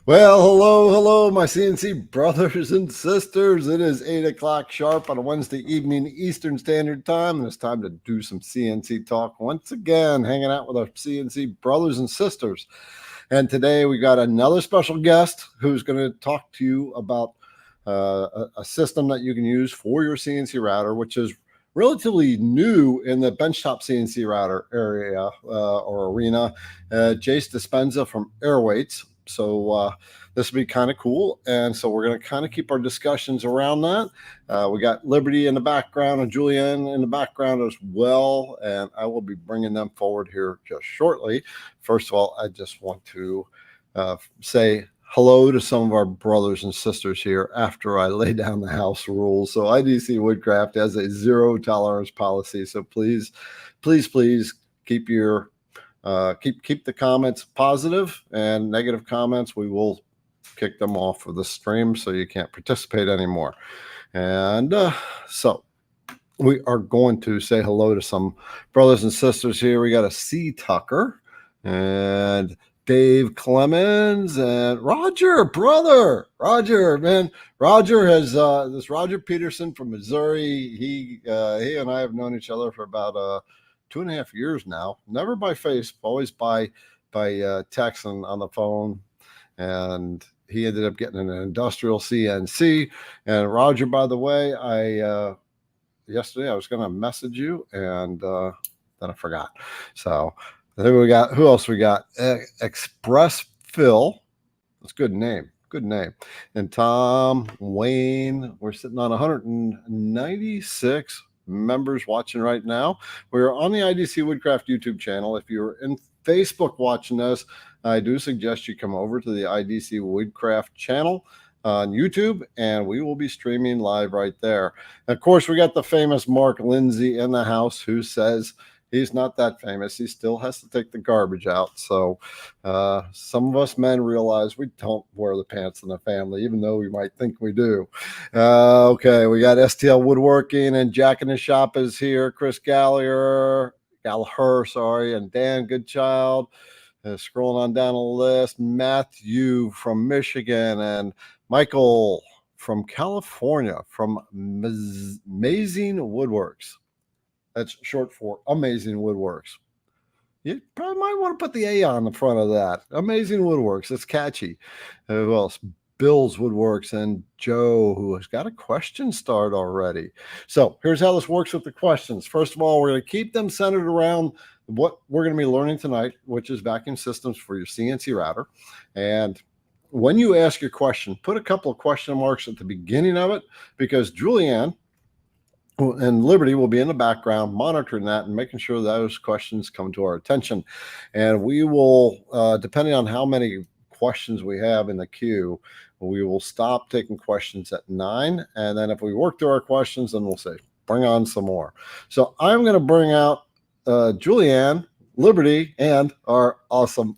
Well, hello, my CNC brothers and sisters. It is 8 o'clock sharp on a Wednesday evening Eastern Standard Time, and it's time to do some CNC talk once again, hanging out with our CNC brothers and sisters. And today we got another special guest who's going to talk to you about a system that you can use for your CNC router, which is relatively new in the benchtop CNC router area or arena. Jace Dispenza from AirWeights. So this will be kind of cool. And so we're going to kind of keep our discussions around that. We got Liberty in the background and Julianne in the background as well. And I will be bringing them forward here just shortly. First of all, I just want to say hello to some of our brothers and sisters here after I lay down the house rules. So IDC Woodcraft has a zero tolerance policy. So please keep your keep the comments positive, and negative comments we will kick them off of the stream so you can't participate anymore. And so we are going to say hello to some brothers and sisters here. We got a C Tucker and Dave Clemens and Roger, brother. Roger, man. Roger has this Roger Peterson from Missouri. He and I have known each other for about 2.5 years now. Never by face, always by text and on the phone. And he ended up getting an industrial CNC. And Roger, by the way, yesterday I was going to message you, and then I forgot. So then we got, who else we got? Express Phil. That's a good name. Good name. And Tom, Wayne. We're sitting on 196 members watching right now. We're on the IDC Woodcraft YouTube channel. If you're in Facebook watching us, I do suggest you come over to the IDC Woodcraft channel on YouTube, and we will be streaming live right there. And of course, we got the famous Mark Lindsay in the house, who says he's not that famous. He still has to take the garbage out. So some of us men realize we don't wear the pants in the family, even though we might think we do. Okay, we got STL Woodworking, and Jack in the Shop is here. Chris Gallagher, and Dan Goodchild. Scrolling on down the list, Matthew from Michigan, and Michael from California from Amazing Woodworks. That's short for Amazing Woodworks. You probably might want to put the A on the front of that. Amazing Woodworks. It's catchy. Who else? Bill's Woodworks, and Joe, who has got a question start already. So here's how this works with the questions. First of all, we're going to keep them centered around what we're going to be learning tonight, which is vacuum systems for your CNC router. And when you ask your question, put a couple of question marks at the beginning of it, because Julianne and Liberty will be in the background monitoring that and making sure those questions come to our attention. And we will, depending on how many questions we have in the queue, we will stop taking questions at 9. And then if we work through our questions, then we'll say, bring on some more. So I'm going to bring out Julianne, Liberty, and our awesome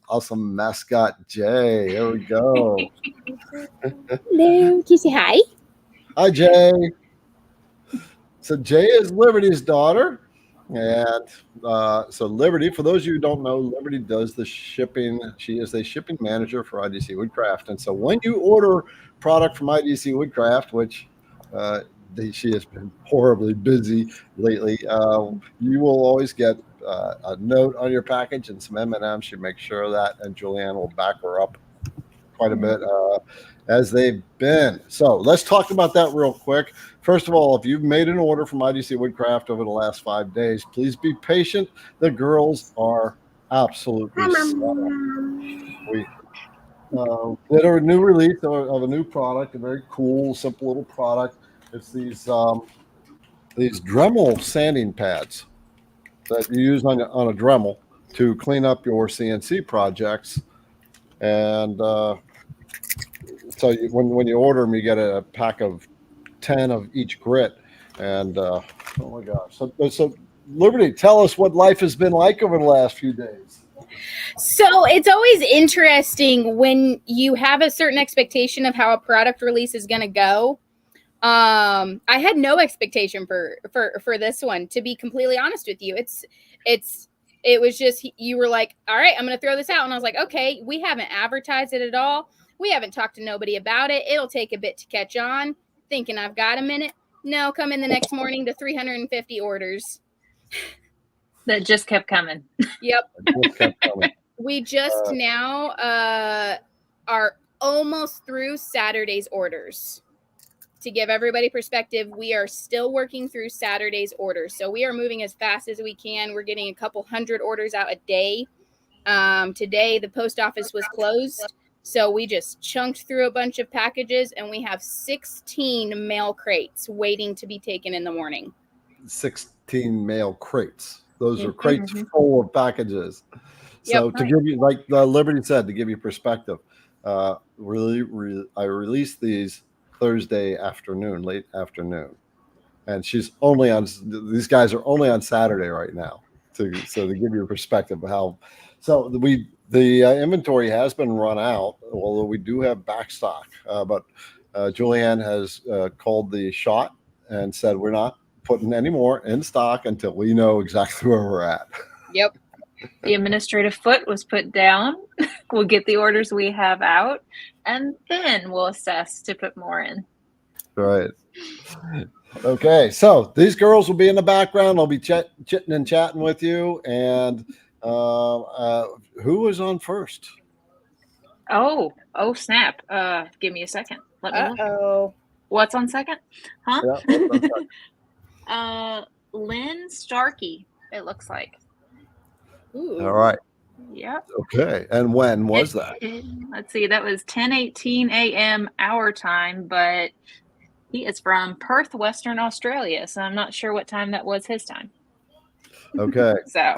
mascot, Jay. Here we go. Hello. Can you say hi? Hi, Jay. So Jay is Liberty's daughter. And so Liberty, for those of you who don't know, Liberty does the shipping. She is a shipping manager for IDC Woodcraft. And so when you order product from IDC Woodcraft, which she has been horribly busy lately, you will always get a note on your package and some M&Ms. She makes sure of that, and Julianne will back her up quite a bit as they've been. So let's talk about that real quick. First of all, if you've made an order from IDC Woodcraft over the last 5 days, please be patient. The girls are absolutely we did a new release of a new product, a very cool, simple little product. It's these Dremel sanding pads that you use on a Dremel to clean up your CNC projects. And so when you order them, you get a pack of 10 of each grit. And oh my gosh. So Liberty, tell us what life has been like over the last few days. So it's always interesting when you have a certain expectation of how a product release is going to go. I had no expectation for this one, to be completely honest with you. It was just, you were like, all right, I'm going to throw this out. And I was like, okay, we haven't advertised it at all. We haven't talked to nobody about it. It'll take a bit to catch on. Thinking I've got a minute. No, come in the next morning to 350 orders. That just kept coming. Yep. Just kept coming. We just now are almost through Saturday's orders. To give everybody perspective, we are still working through Saturday's orders. So we are moving as fast as we can. We're getting a couple hundred orders out a day. Today, the post office was closed. So we just chunked through a bunch of packages, and we have 16 mail crates waiting to be taken in the morning. 16 mail crates. Those are crates full of packages. So Yep. to give you, like Liberty said, to give you perspective, I released these Thursday afternoon, late afternoon, and these guys are only on Saturday right now. So to give you a perspective of how, so the inventory has been run out, although we do have back stock. But Julianne has called the shot and said we're not putting any more in stock until we know exactly where we're at. Yep. The administrative foot was put down. We'll get the orders we have out, and then we'll assess to put more in. Right. Okay. So these girls will be in the background. I'll be chitting and chatting with you. And who was on first? Oh, snap. Give me a second. Let me look. Uh-oh. What's on second? Huh? Yeah, Lynn Starkey, it looks like. Ooh. all right. Yep. Okay. And when was that? Let's see. That was 10:18 a.m. our time, but he is from Perth, Western Australia, so I'm not sure what time that was his time. Okay. So.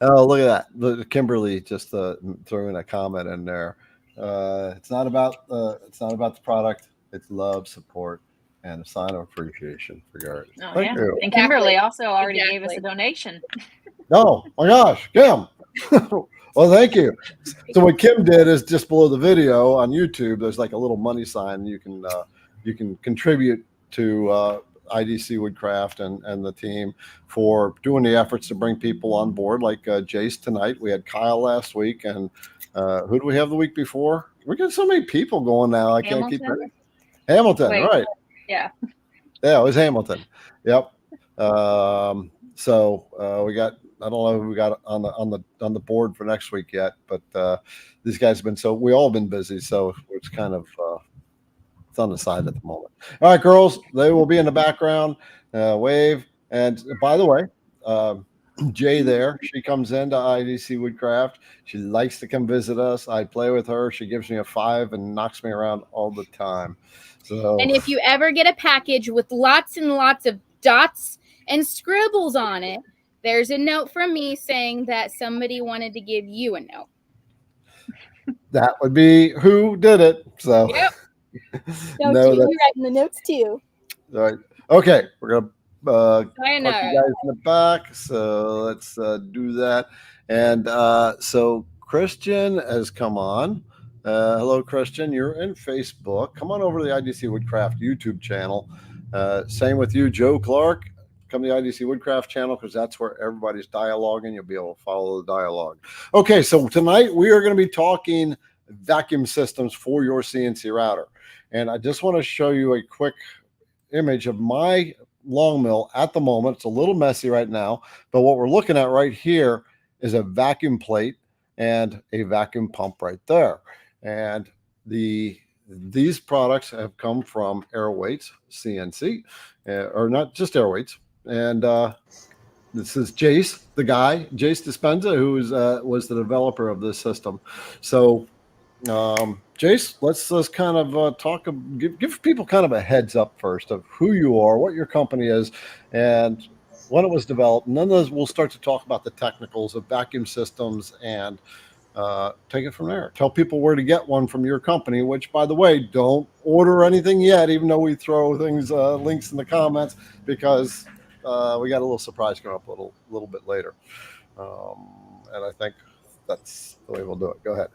Oh, look at that. Kimberly just threw in a comment in there. It's not about the product. It's love, support, and a sign of appreciation for Garrett. Oh, Thank you. And Kimberly also already gave us a donation. Oh my gosh, Kim. Well, thank you. So what Kim did is just below the video on YouTube, there's like a little money sign. You can contribute to IDC Woodcraft and the team for doing the efforts to bring people on board, like Jace tonight. We had Kyle last week, and who do we have the week before? We got so many people going now. I can't keep it. Hamilton, Wait, right? Yeah. Yeah, it was Hamilton. Yep. So we got, I don't know who we got on the board for next week yet, but these guys have been we all been busy, so it's kind of it's on the side at the moment. All right, girls, they will be in the background. Wave, and by the way, Jay there, she comes into IDC Woodcraft. She likes to come visit us. I play with her. She gives me a 5 and knocks me around all the time. So, And if you ever get a package with lots and lots of dots and scribbles on it, there's a note from me saying that somebody wanted to give you a note. That would be who did it. So Yep. No, No, you're writing the notes too. all right. Okay, we're gonna I park you know. guys in the back. So let's do that. And so Christian has come on. Hello, Christian. You're in Facebook. Come on over to the IDC Woodcraft YouTube channel. Same with you, Joe Clark. Come to the IDC Woodcraft channel because that's where everybody's dialoguing. You'll be able to follow the dialogue. Okay, so tonight we are going to be talking vacuum systems for your CNC router. And I just want to show you a quick image of my long mill at the moment. It's a little messy right now, but what we're looking at right here is a vacuum plate and a vacuum pump right there. And these products have come from AirWeights CNC, or not just AirWeights. And this is Jace, the guy, Jace Dispenza, who was the developer of this system. So, Jace, let's kind of give people kind of a heads up first of who you are, what your company is, and when it was developed. And then we'll start to talk about the technicals of vacuum systems and take it from there. Tell people where to get one from your company, which, by the way, don't order anything yet, even though we throw things, links in the comments, because we got a little surprise coming up a little bit later. And I think that's the way we'll do it. Go ahead.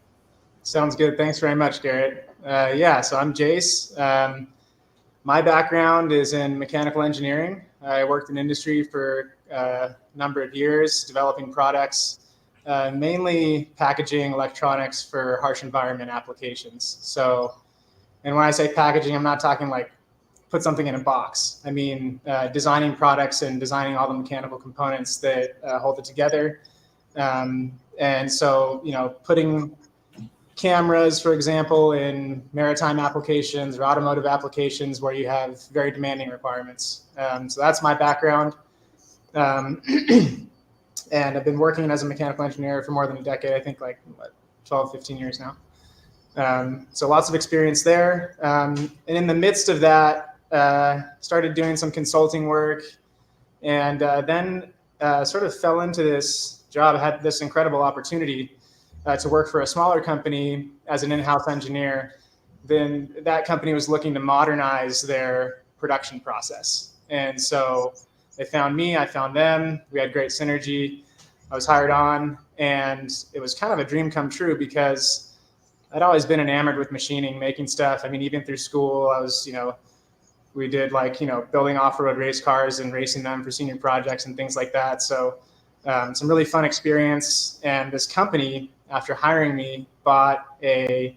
Sounds good. Thanks very much, Garrett. Yeah, so I'm Jace. My background is in mechanical engineering. I worked in industry for a number of years developing products mainly packaging electronics for harsh environment applications. So, and when I say packaging, I'm not talking like put something in a box. I mean, designing products and designing all the mechanical components that hold it together. And so, putting cameras, for example, in maritime applications or automotive applications where you have very demanding requirements. So that's my background. And I've been working as a mechanical engineer for more than a decade, I think like 12, 15 years now. So lots of experience there. And in the midst of that, started doing some consulting work, and then sort of fell into this job. I had this incredible opportunity to work for a smaller company as an in-house engineer. Then that company was looking to modernize their production process. And so they found me, I found them, we had great synergy. I was hired on, and it was kind of a dream come true because I'd always been enamored with machining, making stuff. I mean, even through school, I was, we did like, building off-road race cars and racing them for senior projects and things like that. So some really fun experience. And this company, after hiring me, bought a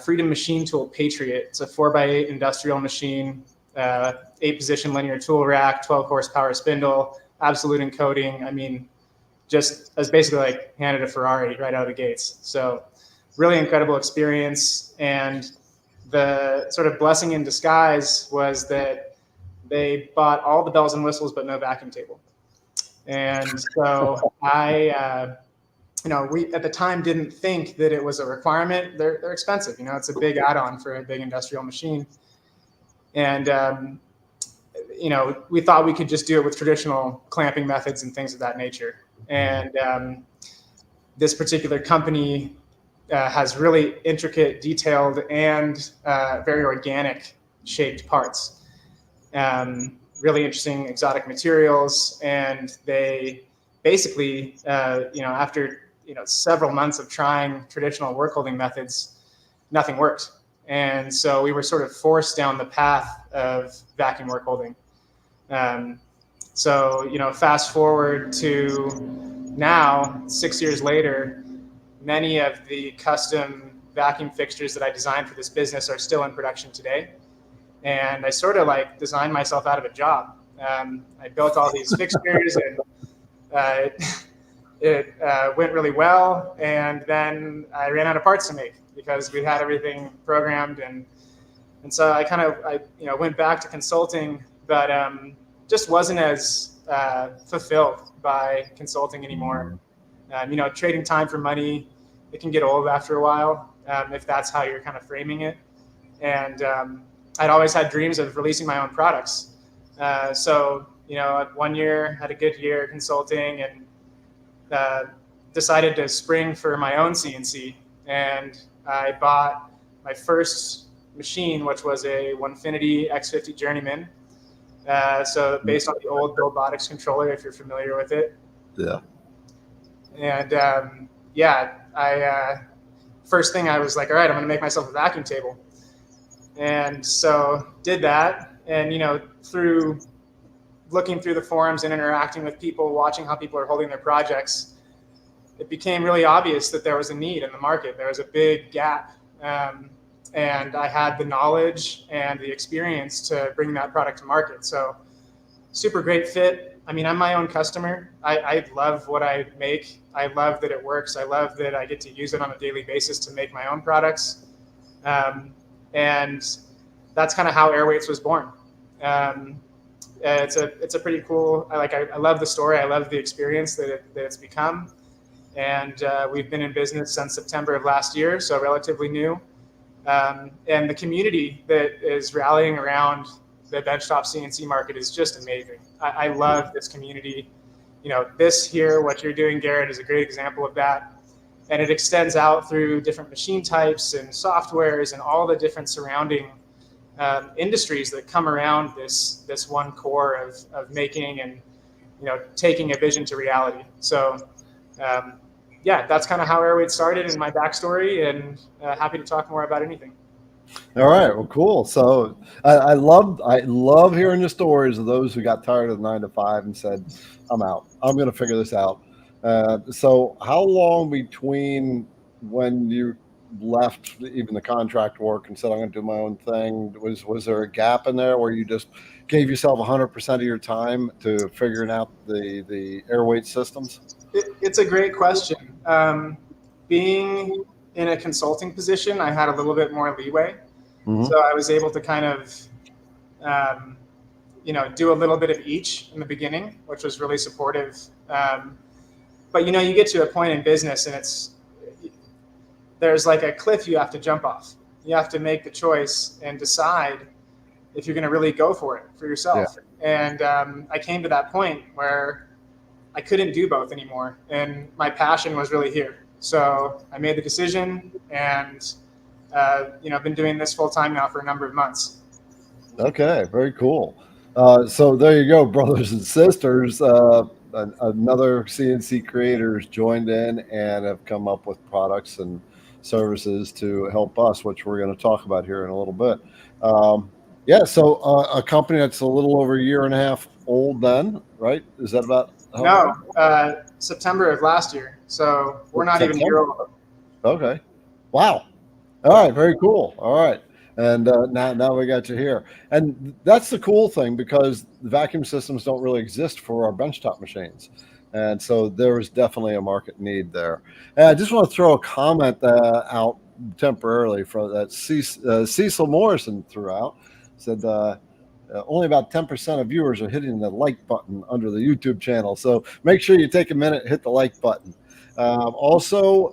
Freedom Machine Tool Patriot. It's a 4x8 industrial machine, 8-position linear tool rack, 12 horsepower spindle, absolute encoding. I mean, just as basically like handed a Ferrari right out of the gates. So really incredible experience. And the sort of blessing in disguise was that they bought all the bells and whistles, but no vacuum table. And so I, we at the time didn't think that it was a requirement. They're expensive. It's a big add-on for a big industrial machine. And, we thought we could just do it with traditional clamping methods and things of that nature. And this particular company has really intricate, detailed, and very organic shaped parts. Really interesting exotic materials. And they basically, after several months of trying traditional work holding methods, nothing worked. And so we were sort of forced down the path of vacuum work holding. So, fast forward to now, 6 years later, many of the custom vacuum fixtures that I designed for this business are still in production today. And I sort of like designed myself out of a job. I built all these fixtures, and it went really well. And then I ran out of parts to make because we had everything programmed. And so I went back to consulting, but just wasn't as fulfilled by consulting anymore. Trading time for money, it can get old after a while, if that's how you're kind of framing it. And I'd always had dreams of releasing my own products. So 1 year, had a good year consulting, and decided to spring for my own CNC. And I bought my first machine, which was a Onefinity X50 Journeyman. So based on the old Buildbotics controller, if you're familiar with it. Yeah. And first thing I was like, all right, I'm going to make myself a vacuum table. And so did that. And, through looking through the forums and interacting with people, watching how people are holding their projects, it became really obvious that there was a need in the market. There was a big gap. And I had the knowledge and the experience to bring that product to market. So super great fit. I mean, I'm my own customer. I love what I make. I love that it works. I love that I get to use it on a daily basis to make my own products. And that's kind of how AirWeights was born. It's a pretty cool, I love the story. I love the experience that it's become. And we've been in business since September of last year, so relatively new. And the community that is rallying around the benchtop CNC market is just amazing. I love this community. This here, what you're doing, Garrett, is a great example of that. And it extends out through different machine types and softwares and all the different surrounding industries that come around this one core of making and taking a vision to reality. So that's kind of how AirWeights started and my backstory, and happy to talk more about anything. All right. Well, cool. So I love hearing the stories of those who got tired of the 9 to 5 and said, I'm out. I'm going to figure this out. So how long between when you left even the contract work and said I'm going to do my own thing, was there a gap in there where you just gave yourself 100% of your time to figuring out the AirWeight systems? It's a great question. Being in a consulting position, I had a little bit more leeway. Mhm. So I was able to kind of, do a little bit of each in the beginning, which was really supportive. But, you get to a point in business and there's like a cliff you have to jump off. You have to make the choice and decide if you're going to really go for it for yourself. Yeah. And I came to that point where I couldn't do both anymore. And my passion was really here. So I made the decision and, I've been doing this full time now for a number of months. Okay, very cool. So there you go, brothers and sisters. Another CNC creators joined in and have come up with products and services to help us, which we're going to talk about here in a little bit. So a company that's a little over a year and a half old then, right? Is that about? No, September of last year. So we're not even a year old. Okay. Wow. All right. Very cool. All right. And now we got you here. And that's the cool thing, because the vacuum systems don't really exist for our benchtop machines. And so there is definitely a market need there. And I just want to throw a comment out temporarily for that Cecil Morrison threw out. Said only about 10% of viewers are hitting the like button under the YouTube channel. So make sure you take a minute, hit the like button. Also,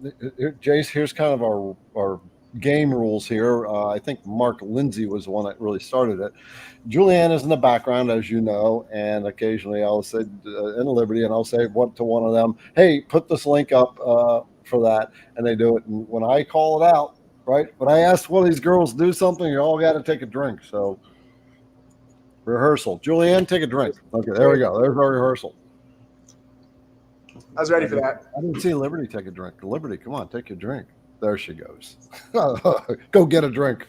Jace, here's kind of our game rules here. I think Mark Lindsay was the one that really started it. Julianne is in the background, as you know, and occasionally I'll say in Liberty, and I'll say to one of them, hey, put this link up for that, and they do it. And when I call it out, right, when I ask one of these girls to do something, you all got to take a drink. So rehearsal. Julianne, take a drink. Okay, there we go. There's our rehearsal. I was ready for that. I didn't see Liberty take a drink. Liberty, come on, take your drink. There she goes. Go get a drink.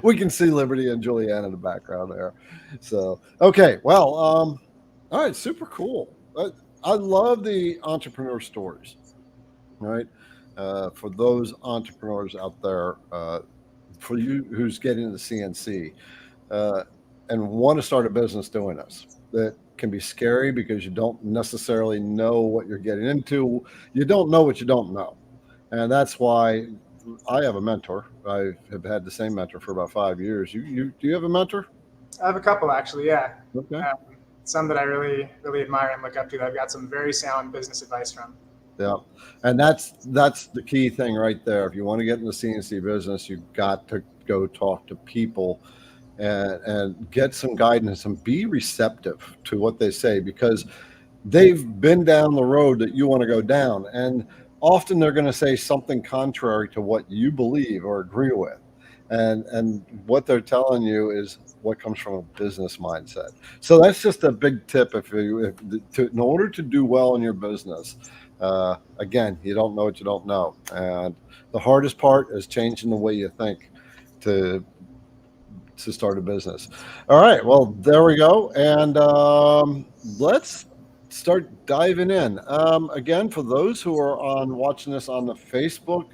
We can see Liberty and Julianne in the background there. So, okay. Well, all right. Super cool. I love the entrepreneur stories, right? For those entrepreneurs out there, for you who's getting into CNC and want to start a business doing this, that can be scary because you don't necessarily know what you're getting into. You don't know what you don't know. And that's why I have a mentor. I have had the same mentor for about 5 years. Do you have a mentor? I have a couple, actually. Yeah. Okay. Some that I really, really admire and look up to. That I've got some very sound business advice from. Yeah. And that's the key thing right there. If you want to get in the CNC business, you've got to go talk to people and get some guidance and be receptive to what they say, because they've been down the road that you want to go down. And often they're going to say something contrary to what you believe or agree with. And what they're telling you is what comes from a business mindset. So that's just a big tip. In order to do well in your business, again, you don't know what you don't know. And the hardest part is changing the way you think to start a business. All right. Well, there we go. And let's start diving in. Again, for those who are watching this on the Facebook,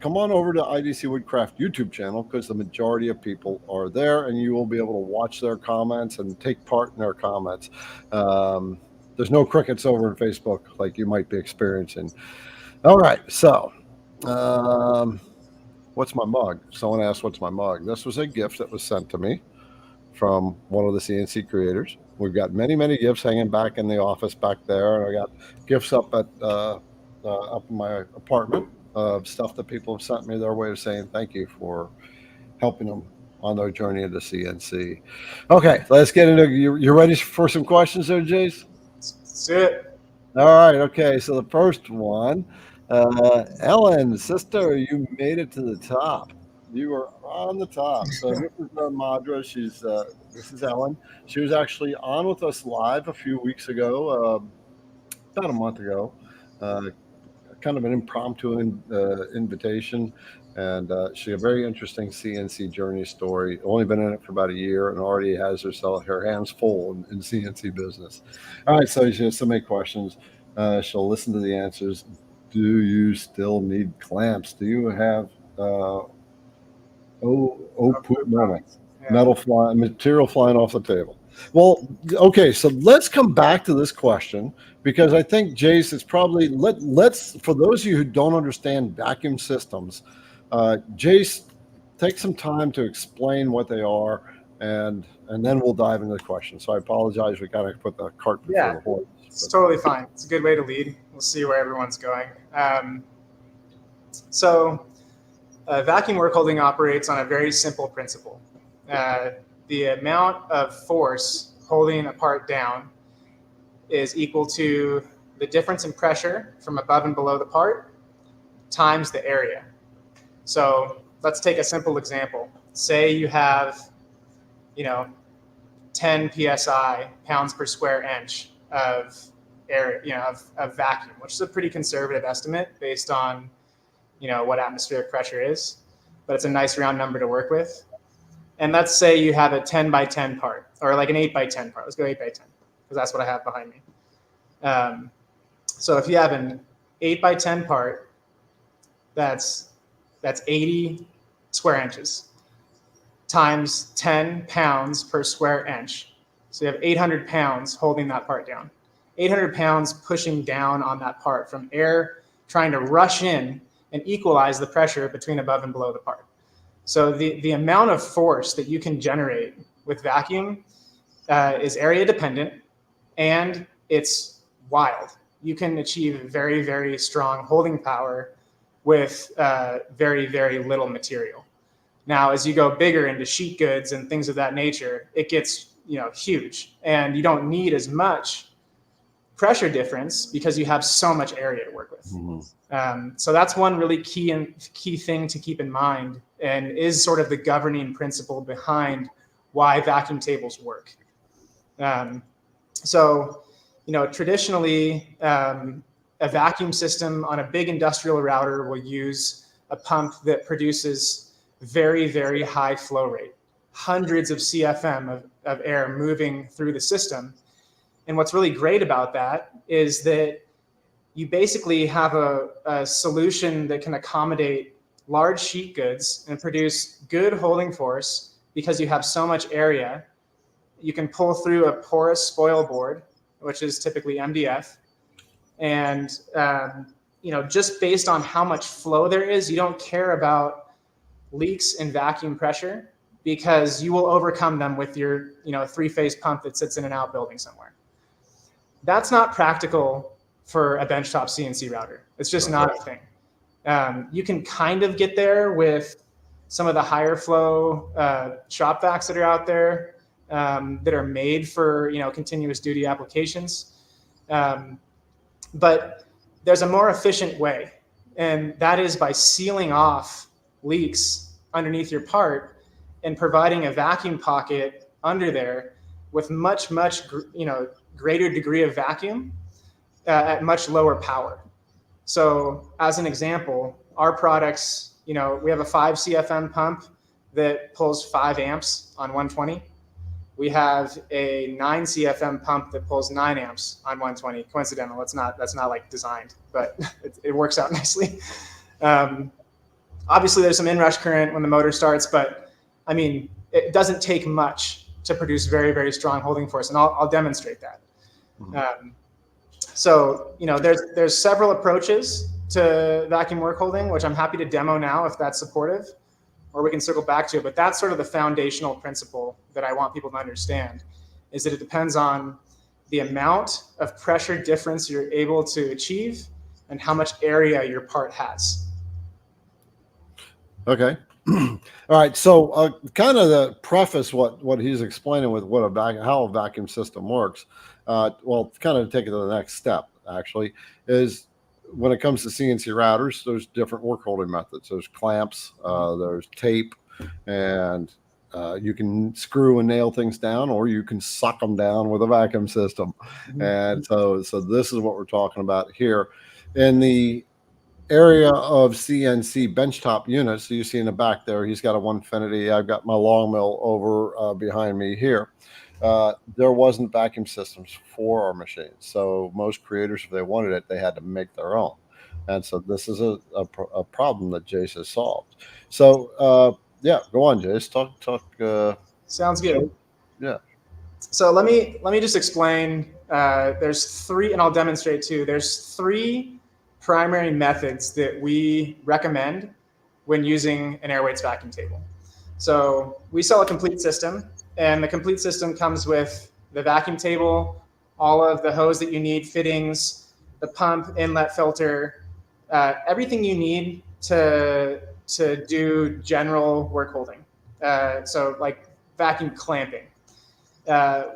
come on over to IDC Woodcraft YouTube channel, because the majority of people are there, and you will be able to watch their comments and take part in their comments. There's no crickets over in Facebook like you might be experiencing. All right. So, what's my mug? Someone asked, what's my mug? This was a gift that was sent to me from one of the CNC creators. We've got many, many gifts hanging back in the office back there. And I got gifts up in my apartment of stuff that people have sent me their way of saying thank you for helping them on their journey into CNC. Okay, let's get into you ready for some questions there, Jace? That's it. All right. Okay. So the first one, Ellen, sister, you made it to the top. You were on the top. So this is Madra. This is Ellen. She was actually on with us live a few weeks ago, about a month ago. kind of an impromptu invitation. And she had a very interesting CNC journey story. Only been in it for about a year and already has her hands full in CNC business. All right, so she has so many questions. She'll listen to the answers. Do you still need clamps? Do you have poop moment? Yeah. Material flying off the table. Well, okay, so let's come back to this question because I think Jace is probably let's for those of you who don't understand vacuum systems, Jace, take some time to explain what they are, and then we'll dive into the question. So I apologize, we kind of put the cart before the horse. It's totally fine. It's a good way to lead. We'll see where everyone's going. So vacuum work holding operates on a very simple principle. The amount of force holding a part down is equal to the difference in pressure from above and below the part times the area. So let's take a simple example. Say you have, 10 psi, pounds per square inch of air, of vacuum, which is a pretty conservative estimate based on, what atmospheric pressure is, but it's a nice round number to work with. And let's say you have a 10 by 10 part, or like an 8 by 10 part. Let's go 8 by 10, because that's what I have behind me. So if you have an 8 by 10 part, that's 80 square inches times 10 pounds per square inch. So you have 800 pounds holding that part down. 800 pounds pushing down on that part from air trying to rush in and equalize the pressure between above and below the part. So the amount of force that you can generate with vacuum is area dependent, and it's wild. You can achieve very, very strong holding power with very, very little material. Now, as you go bigger into sheet goods and things of that nature, it gets huge, and you don't need as much pressure difference because you have so much area to work with. Mm-hmm. So that's one really key thing to keep in mind, and is sort of the governing principle behind why vacuum tables work. Traditionally, a vacuum system on a big industrial router will use a pump that produces very, very high flow rate, hundreds of CFM of air moving through the system. And what's really great about that is that you basically have a solution that can accommodate large sheet goods and produce good holding force because you have so much area. You can pull through a porous spoil board, which is typically MDF. And, just based on how much flow there is, you don't care about leaks in vacuum pressure because you will overcome them with your, three-phase pump that sits in an outbuilding somewhere. That's not practical for a benchtop CNC router. It's just not a thing. You can kind of get there with some of the higher flow shop vacs that are out there that are made for continuous duty applications. But there's a more efficient way, and that is by sealing off leaks underneath your part and providing a vacuum pocket under there with much greater degree of vacuum at much lower power. So as an example, our products, we have a 5 CFM pump that pulls 5 amps on 120. We have a 9 CFM pump that pulls 9 amps on 120. Coincidental, that's not like designed, but it works out nicely. Obviously there's some inrush current when the motor starts, but I mean, it doesn't take much to produce very, very strong holding force, and I'll demonstrate that. Mm-hmm. There's several approaches to vacuum work holding, which I'm happy to demo now if that's supportive, or we can circle back to it. But that's sort of the foundational principle that I want people to understand, is that it depends on the amount of pressure difference you're able to achieve and how much area your part has. Okay. All right. So kind of the preface what he's explaining with how a vacuum system works. Kind of take it to the next step, actually, is when it comes to CNC routers, there's different work holding methods. There's clamps, there's tape, and you can screw and nail things down, or you can suck them down with a vacuum system. Mm-hmm. And so this is what we're talking about here. In the area of CNC benchtop units. So you see in the back there, he's got a 150. I've got my long mill over behind me here. There wasn't vacuum systems for our machines. So most creators, if they wanted it, they had to make their own. And so this is a problem that Jace has solved. So yeah, go on, Jace. Talk. Sounds good. Yeah. So let me just explain. There's three, and I'll demonstrate too. There's three primary methods that we recommend when using an AirWeights vacuum table. So we sell a complete system, and the complete system comes with the vacuum table, all of the hose that you need, fittings, the pump, inlet filter, everything you need to do general work holding. So like vacuum clamping.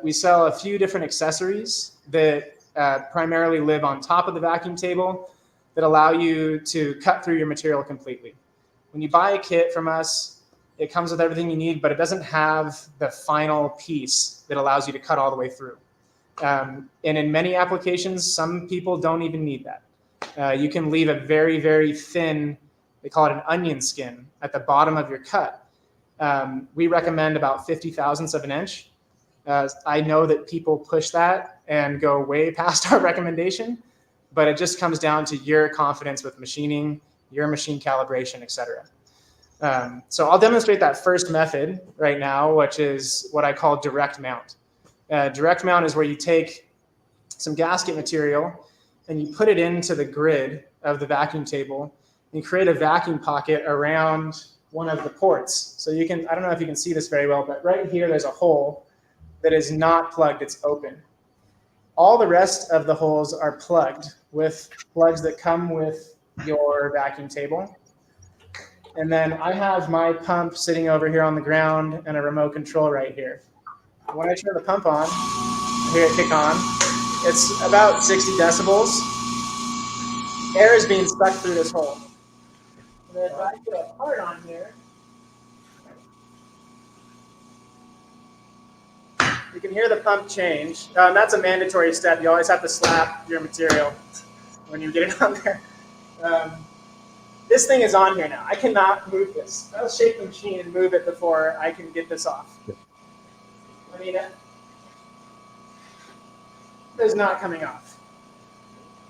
We sell a few different accessories that primarily live on top of the vacuum table that allow you to cut through your material completely. When you buy a kit from us, it comes with everything you need, but it doesn't have the final piece that allows you to cut all the way through. And in many applications, some people don't even need that. You can leave a very, very thin, they call it an onion skin, at the bottom of your cut. We recommend about 50 thousandths of an inch. I know that people push that and go way past our recommendation, but it just comes down to your confidence with machining, your machine calibration, et cetera. So I'll demonstrate that first method right now, which is what I call direct mount. Direct mount is where you take some gasket material and you put it into the grid of the vacuum table and create a vacuum pocket around one of the ports. So you can, I don't know if you can see this very well, but right here there's a hole that is not plugged, it's open. All the rest of the holes are plugged with plugs that come with your vacuum table. And then I have my pump sitting over here on the ground and a remote control right here. When I turn the pump on, I hear it kick on. It's about 60 decibels. Air is being sucked through this hole. And then if I put a part on here, you can hear the pump change. That's a mandatory step. You always have to slap your material when you get it on there. This thing is on here now. I cannot move this. I'll shake the machine and move it before I can get this off. I mean, it is not coming off.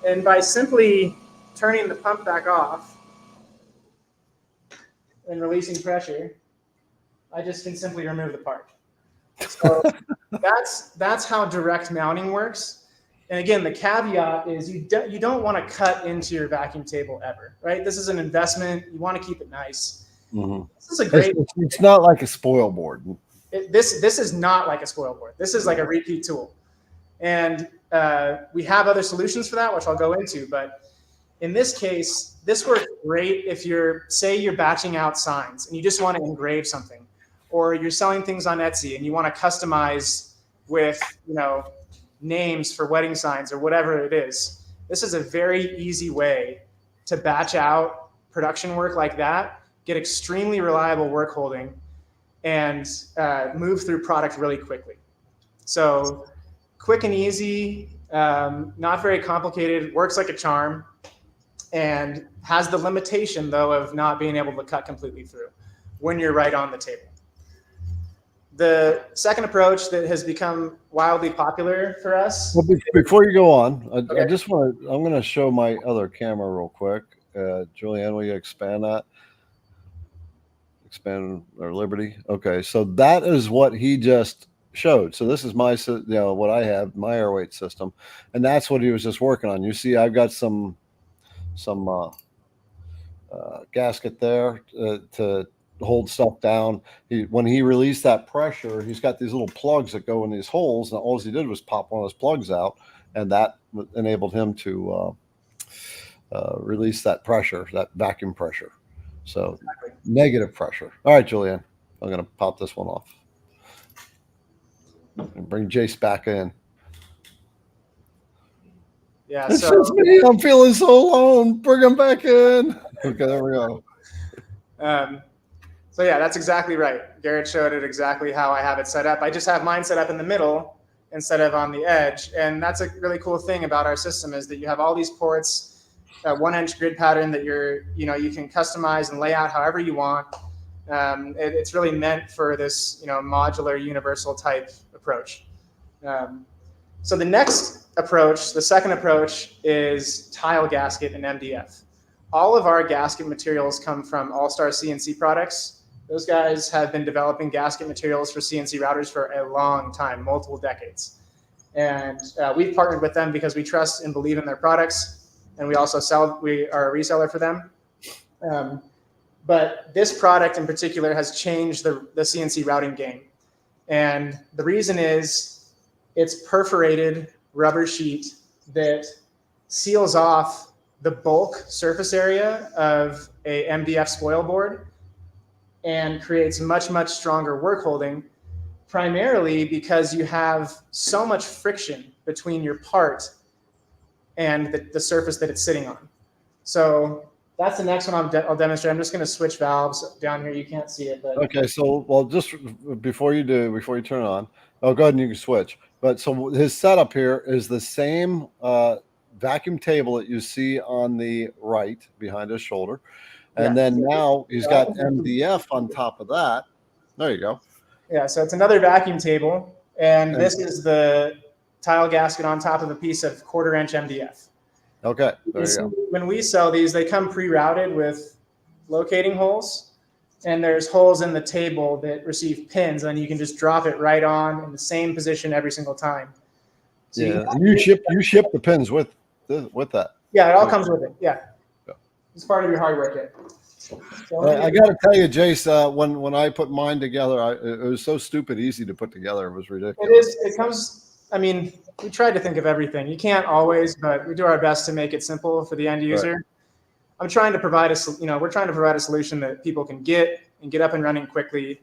And by simply turning the pump back off and releasing pressure, I just can simply remove the part. So that's how direct mounting works. And again, the caveat is you don't want to cut into your vacuum table ever, right? This is an investment. You want to keep it nice. Mm-hmm. This is a great. It's not like a spoil board. This is not like a spoil board. This is like a repeat tool, and we have other solutions for that, which I'll go into. But in this case, this works great if you're batching out signs and you just want to engrave something, or you're selling things on Etsy and you want to customize with names for wedding signs or whatever it is. This is a very easy way to batch out production work like that, get extremely reliable work holding, and move through product really quickly. So quick and easy, not very complicated, works like a charm, and has the limitation though of not being able to cut completely through when you're right on the table. The second approach that has become wildly popular for us. Well, before you go on, Okay. I'm going to show my other camera real quick. Julianne, will you expand that? Expand our Liberty. Okay. So that is what he just showed. So this is my, what I have, my AirWeights system. And that's what he was just working on. You see, I've got some gasket there to hold stuff down. When he released that pressure, he's got these little plugs that go in these holes, and all he did was pop one of those plugs out, and that enabled him to release that pressure, that vacuum pressure. So exactly. Negative pressure. All right, Julianne, I'm going to pop this one off and bring Jace back in. Yeah, it's just me. I'm feeling so alone. Bring him back in. Okay, there we go. So yeah, that's exactly right. Garrett showed it exactly how I have it set up. I just have mine set up in the middle instead of on the edge. And that's a really cool thing about our system is that you have all these ports a 1-inch grid pattern that you can customize and lay out however you want. It's really meant for this, modular universal type approach. So the next approach, the second approach, is tile gasket and MDF. All of our gasket materials come from All-Star CNC products. Those guys have been developing gasket materials for CNC routers for a long time, multiple decades. And we've partnered with them because we trust and believe in their products. And we also we are a reseller for them. But this product in particular has changed the CNC routing game. And the reason is it's perforated rubber sheet that seals off the bulk surface area of a MDF spoil board and creates much, much stronger work holding, primarily because you have so much friction between your part and the surface that it's sitting on. So that's the next one I'll demonstrate. I'm just going to switch valves down here. You can't see it, but Okay, so just before you turn it on, go ahead and you can switch. But so his setup here is the same vacuum table that you see on the right behind his shoulder, and then now he's got MDF on top of that. There you go. Yeah, so it's another vacuum table, and this is the tile gasket on top of a piece of 1/4-inch MDF. Okay, there you go. When we sell these, they come pre-routed with locating holes, and there's holes in the table that receive pins, and you can just drop it right on in the same position every single time. So you ship the pins with that. Yeah, it all comes with it. Yeah, it's part of your hardware kit. So I got to tell you, Jace, when I put mine together, it was so stupid easy to put together. It was ridiculous. It is. It comes. I mean, we tried to think of everything. You can't always, but we do our best to make it simple for the end user. Right. I'm trying to provide we're trying to provide a solution that people can get up and running quickly.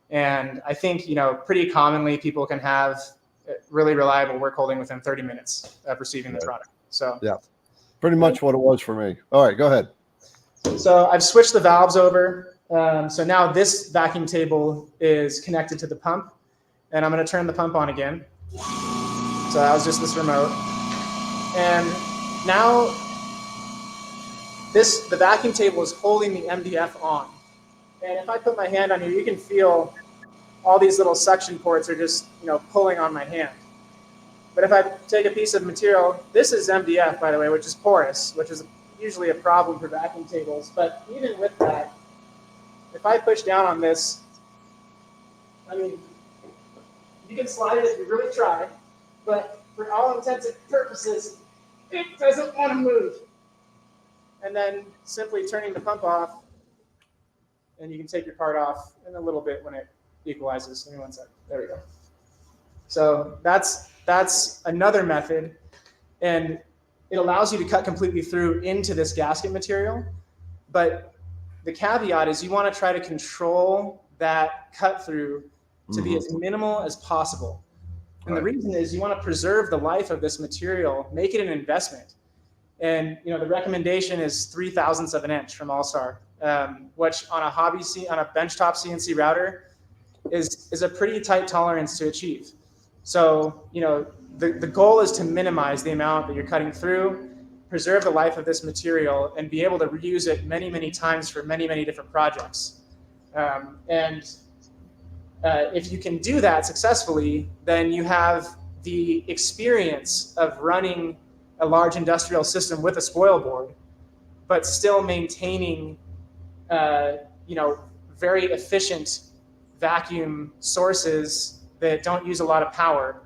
And I think, pretty commonly people can have really reliable work holding within 30 minutes of receiving the product. So yeah, pretty much what it was for me. All right, go ahead. So I've switched the valves over. So now this vacuum table is connected to the pump, and I'm going to turn the pump on again. So that was just this remote. And now the vacuum table is holding the MDF on. And if I put my hand on here, you can feel all these little suction ports are just, pulling on my hand. But if I take a piece of material, this is MDF, by the way, which is porous, which is usually a problem for vacuum tables. But even with that, if I push down on this, you can slide it if you really try, but for all intents and purposes, it doesn't want to move. And then simply turning the pump off, and you can take your part off in a little bit when it equalizes. Give me one second. There we go. So that's another method, and it allows you to cut completely through into this gasket material. But the caveat is you want to try to control that cut through to be as minimal as possible. And the reason is you want to preserve the life of this material, make it an investment. And the recommendation is 3/1000ths of an inch from All-Star, which on a benchtop CNC router is a pretty tight tolerance to achieve. So the goal is to minimize the amount that you're cutting through, preserve the life of this material, and be able to reuse it many, many times for many, many different projects. If you can do that successfully, then you have the experience of running a large industrial system with a spoil board, but still maintaining, very efficient vacuum sources that don't use a lot of power,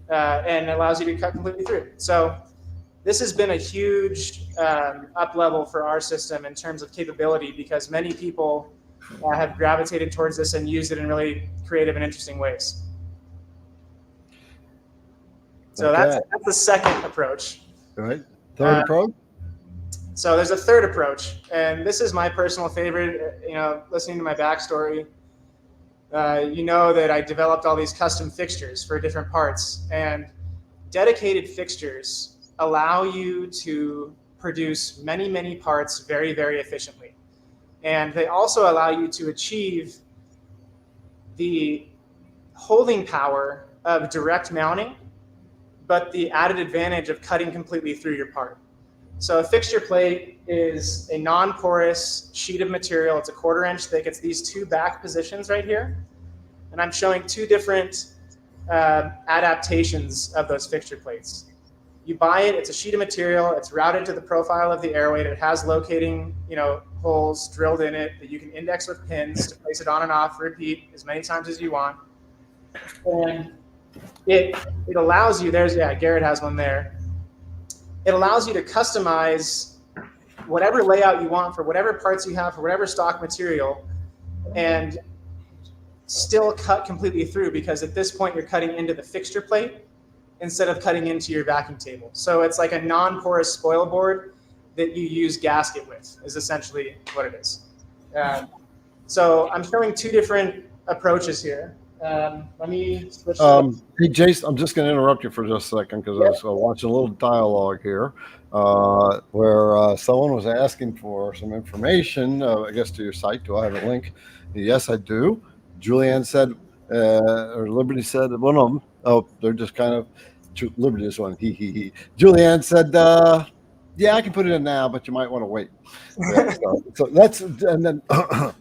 and allows you to cut completely through. So this has been a huge up level for our system in terms of capability, because many people have gravitated towards this and used it in really creative and interesting ways. So that's the second approach. All right. Third approach? So there's a third approach, and this is my personal favorite. Listening to my backstory, that I developed all these custom fixtures for different parts, and dedicated fixtures allow you to produce many, many parts very, very efficiently. And they also allow you to achieve the holding power of direct mounting, but the added advantage of cutting completely through your part. So a fixture plate is a non-porous sheet of material. It's a 1/4 inch thick. It's these two back positions right here. And I'm showing two different adaptations of those fixture plates. You buy it, it's a sheet of material, it's routed to the profile of the airweight. It has locating, holes drilled in it that you can index with pins to place it on and off, repeat as many times as you want. And it allows you, Garrett has one there. It allows you to customize whatever layout you want for whatever parts you have, for whatever stock material, and still cut completely through, because at this point you're cutting into the fixture plate instead of cutting into your vacuum table. So it's like a non-porous spoil board that you use gasket with, is essentially what it is. So I'm showing two different approaches here. Let me switch. Hey, Jace, I'm just going to interrupt you for just a second because I was watching a little dialogue here where someone was asking for some information, I guess, to your site. Do I have a link? Yes, I do. Julianne said, or Liberty said, one of them. Oh, they're just kind of, Liberty is one. He. Julianne said, yeah, I can put it in now, but you might want to wait. Yeah, so that's, and then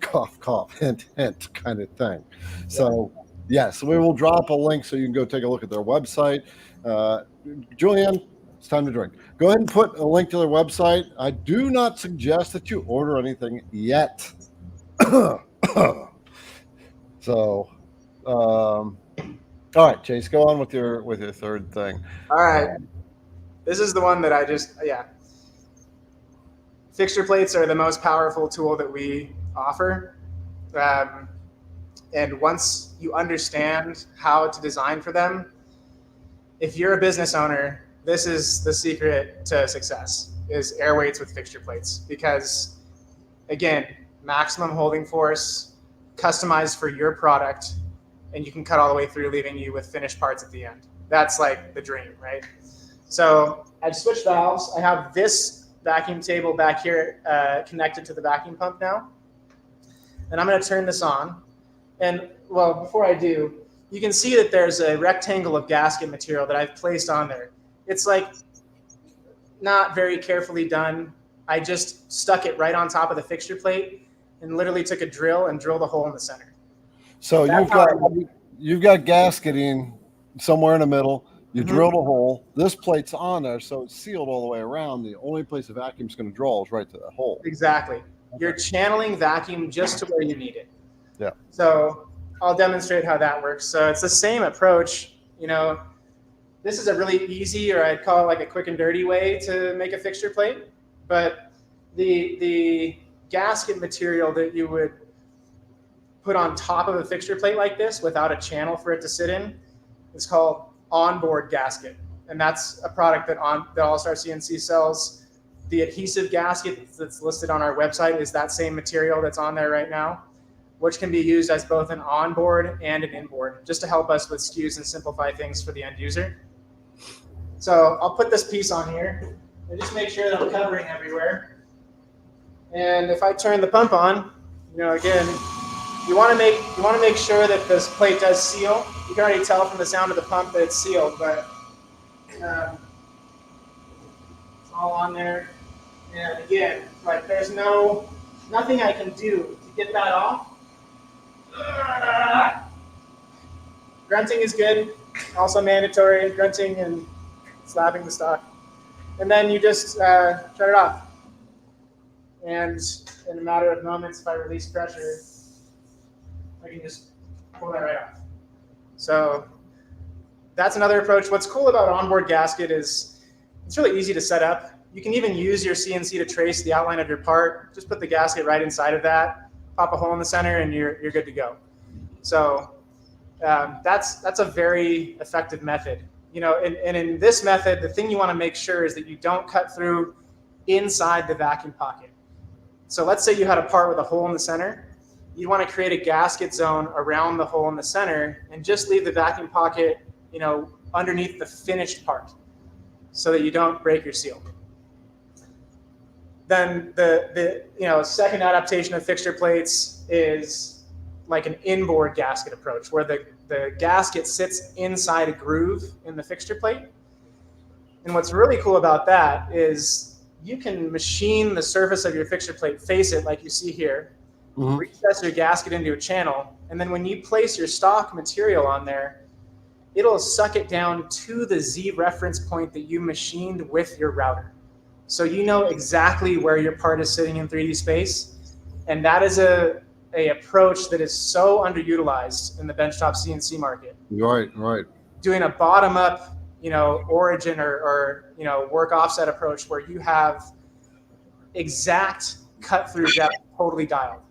cough, cough, hint, hint kind of thing. So, yes, we will drop a link so you can go take a look at their website. Julianne, it's time to drink. Go ahead and put a link to their website. I do not suggest that you order anything yet. So, all right, Chase, go on with your third thing. All right. This is the one that Fixture plates are the most powerful tool that we offer. And once you understand how to design for them, if you're a business owner, this is the secret to success, is AirWeights with fixture plates. Because, again, maximum holding force, customized for your product, and you can cut all the way through, leaving you with finished parts at the end. That's like the dream, right? So I've switched valves. I have this vacuum table back here connected to the vacuum pump now. And I'm going to turn this on. And, well, before I do, you can see that there's a rectangle of gasket material that I've placed on there. It's like not very carefully done. I just stuck it right on top of the fixture plate and literally took a drill and drilled a hole in the center. So you've got gasketing somewhere in the middle. You drilled a hole. This plate's on there, so it's sealed all the way around. The only place the vacuum's going to draw is right to that hole. Exactly. Okay. You're channeling vacuum just to where you need it. Yeah. So I'll demonstrate how that works. So it's the same approach. This is a really easy, or I'd call it like a quick and dirty way to make a fixture plate. But the gasket material that you would put on top of a fixture plate like this without a channel for it to sit in is called onboard gasket. And that's a product that All-Star CNC sells. The adhesive gasket that's listed on our website is that same material that's on there right now, which can be used as both an onboard and an inboard, just to help us with SKUs and simplify things for the end user. So I'll put this piece on here and just make sure that I'm covering everywhere. And if I turn the pump on, again, you want to make sure that this plate does seal. You can already tell from the sound of the pump that it's sealed, but it's all on there. And again, like there's nothing I can do to get that off. Grunting is good, also mandatory, grunting and slapping the stock. And then you just shut it off. And in a matter of moments, if I release pressure, I can just pull that right off. So that's another approach. What's cool about onboard gasket is it's really easy to set up. You can even use your CNC to trace the outline of your part. Just put the gasket right inside of that, pop a hole in the center, and you're good to go. So that's a very effective method. And in this method, the thing you want to make sure is that you don't cut through inside the vacuum pocket. So let's say you had a part with a hole in the center. You want to create a gasket zone around the hole in the center and just leave the vacuum pocket, underneath the finished part so that you don't break your seal. Then the second adaptation of fixture plates is like an inboard gasket approach, where the gasket sits inside a groove in the fixture plate. And what's really cool about that is you can machine the surface of your fixture plate, face it like you see here, recess your gasket into a channel, and then when you place your stock material on there, it'll suck it down to the Z reference point that you machined with your router. So you know exactly where your part is sitting in 3D space. And that is a approach that is so underutilized in the benchtop CNC market. Right, right. Doing a bottom up, origin or work offset approach where you have exact cut through depth totally dialed.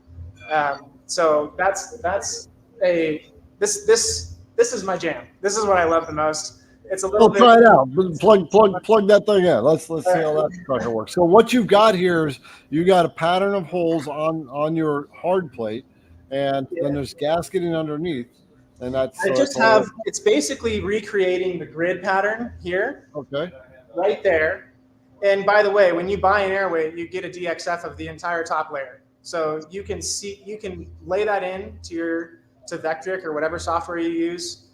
So this is my jam. This is what I love the most. It's a little bit. Try it out. Plug that thing in. Let's see how that sucker works. So what you've got here is you got a pattern of holes on your hard plate, and then there's gasketing underneath, and that's. It's basically recreating the grid pattern here. Okay. Right there, and by the way, when you buy an AirWeight, you get a DXF of the entire top layer, so you can lay that in to VECTRIC or whatever software you use.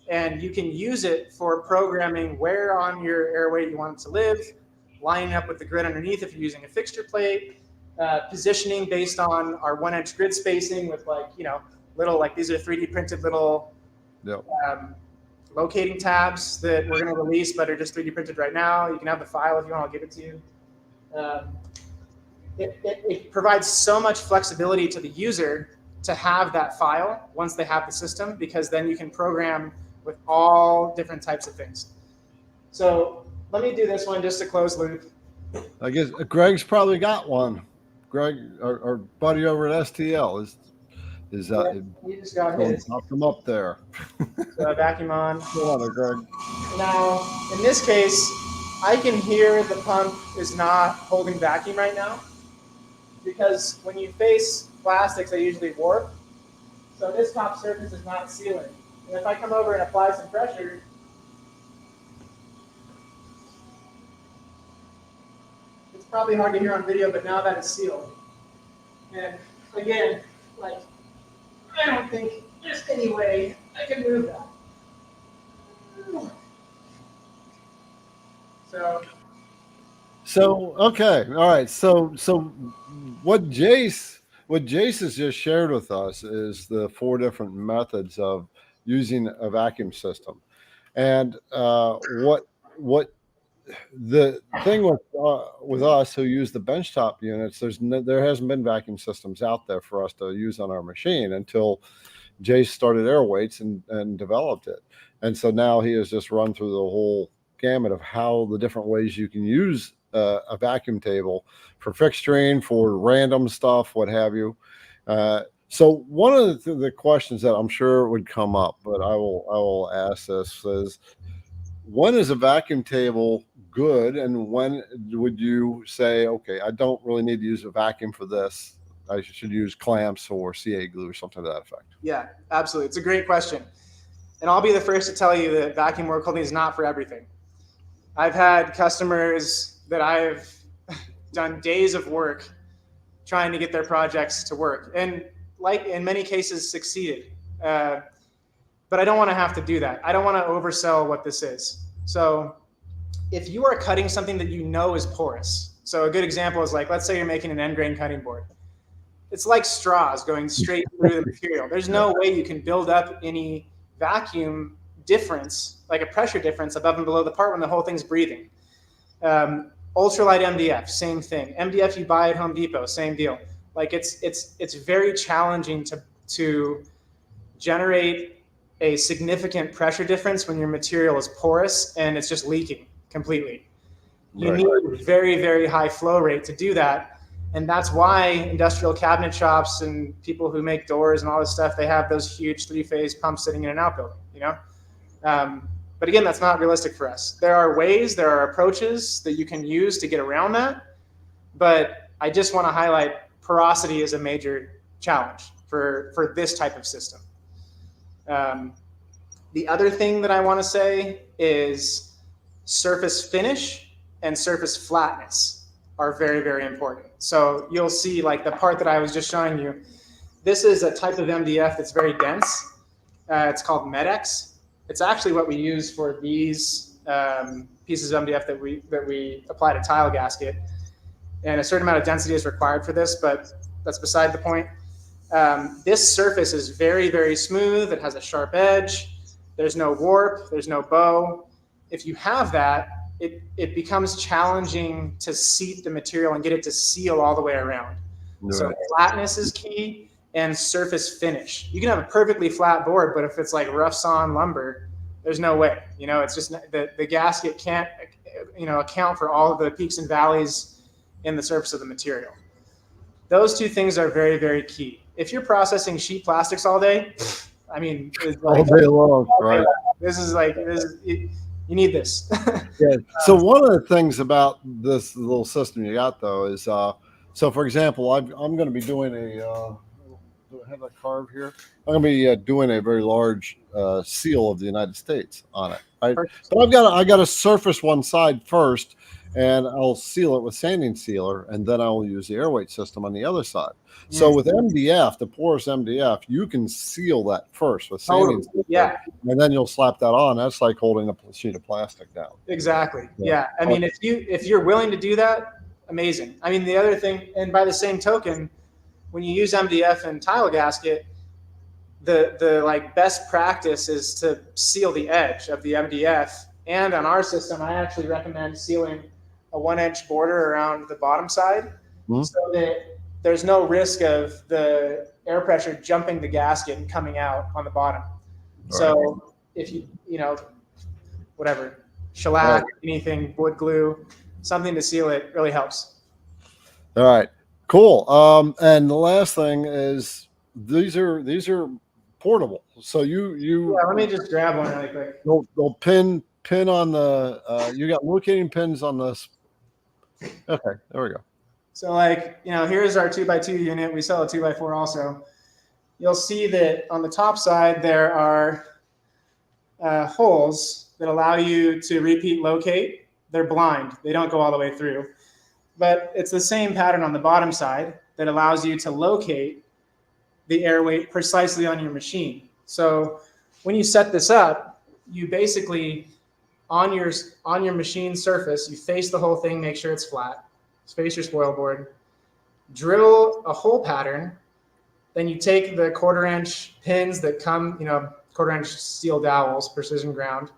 And you can use it for programming where on your AirWeight you want it to live, lining up with the grid underneath if you're using a fixture plate, positioning based on our 1-inch grid spacing with little, these are 3D printed little locating tabs that we're going to release but are just 3D printed right now. You can have the file if you want, I'll give it to you. It provides so much flexibility to the user to have that file once they have the system, because then you can program with all different types of things. So let me do this one just to close loop. I guess Greg's probably got one. Greg, our buddy over at STL he just got his. Knock him up there. So vacuum on. Hold on there, Greg. Now, in this case, I can hear the pump is not holding vacuum right now, because when you face plastics, they usually warp. So this top surface is not sealing. And if I come over and apply some pressure, it's probably hard to hear on video, but now that it's sealed. And again, I don't think there's any way I can move that. So okay, all right. So what Jace has just shared with us is the 4 different methods of using a vacuum system, and what the thing with us who use the benchtop units, there hasn't been vacuum systems out there for us to use on our machine until Jace started AirWeights and developed it, and so now he has just run through the whole gamut of how the different ways you can use a vacuum table for fixturing, for random stuff, what have you. So one of the questions that I'm sure would come up, but I will ask this, is when is a vacuum table good, and when would you say, okay, I don't really need to use a vacuum for this, I should use clamps or CA glue or something to that effect? Yeah, absolutely. It's a great question. And I'll be the first to tell you that vacuum work holding is not for everything. I've had customers that I've done days of work trying to get their projects to work, and in many cases succeeded. But I don't want to have to do that. I don't want to oversell what this is. So if you are cutting something that you know is porous, so a good example is let's say you're making an end grain cutting board. It's like straws going straight through the material. There's no way you can build up any vacuum difference, like a pressure difference above and below the part when the whole thing's breathing. Ultralight MDF, same thing. MDF you buy at Home Depot, same deal. It's very challenging to generate a significant pressure difference when your material is porous and it's just leaking completely. You need a very, very high flow rate to do that. And that's why industrial cabinet shops and people who make doors and all this stuff, they have those huge 3-phase pumps sitting in an outbuilding, But again, that's not realistic for us. There are ways, there are approaches that you can use to get around that. But I just want to highlight porosity is a major challenge for this type of system. The other thing that I want to say is surface finish and surface flatness are very, very important. So you'll see the part that I was just showing you, this is a type of MDF that's very dense. It's called Medex. It's actually what we use for these pieces of MDF that we apply to tile gasket. and a certain amount of density is required for this, but that's beside the point. This surface is very, very smooth. It has a sharp edge. There's no warp. There's no bow. If you have that, it becomes challenging to seat the material and get it to seal all the way around. Right. So flatness is key, and surface finish. You can have a perfectly flat board, but if it's like rough sawn lumber, there's no way. It's just the gasket can't account for all of the peaks and valleys in the surface of the material. Those two things are very, very key. If you're processing sheet plastics all day, I mean, it's like, all day long, right? You need this. Yeah. So one of the things about this little system you got though is, so for example, I'm going to be doing a, do I have that carved here? I'm going to be doing a very large seal of the United States on it, right? But I got to surface one side first, and I'll seal it with sanding sealer, and then I'll use the AirWeight system on the other side. So with MDF, the porous MDF, you can seal that first with sanding sealer, and then you'll slap that on. That's like holding a sheet of plastic down. Exactly. Yeah. I mean, if you're willing to do that, amazing. I mean, the other thing, and by the same token, when you use MDF and tile gasket, the like best practice is to seal the edge of the MDF. And on our system, I actually recommend sealing a 1-inch border around the bottom side, so that there's no risk of the air pressure jumping the gasket and coming out on the bottom. Right. So if whatever, shellac, anything, wood glue, something to seal it really helps. All right, cool. And the last thing is these are portable. So you let me just grab one really quick. They'll pin on the you got locating pins on this. Okay, there we go. So here's our 2x2 unit. We sell a 2x4 also. You'll see that on the top side there are holes that allow you to repeat locate. They're blind. They don't go all the way through. But it's the same pattern on the bottom side that allows you to locate the air weight precisely on your machine. So when you set this up, you basically, on your machine surface, you face the whole thing, make sure it's flat, face your spoil board, drill a hole pattern, then you take the 1/4-inch pins that come, 1/4-inch steel dowels, precision ground,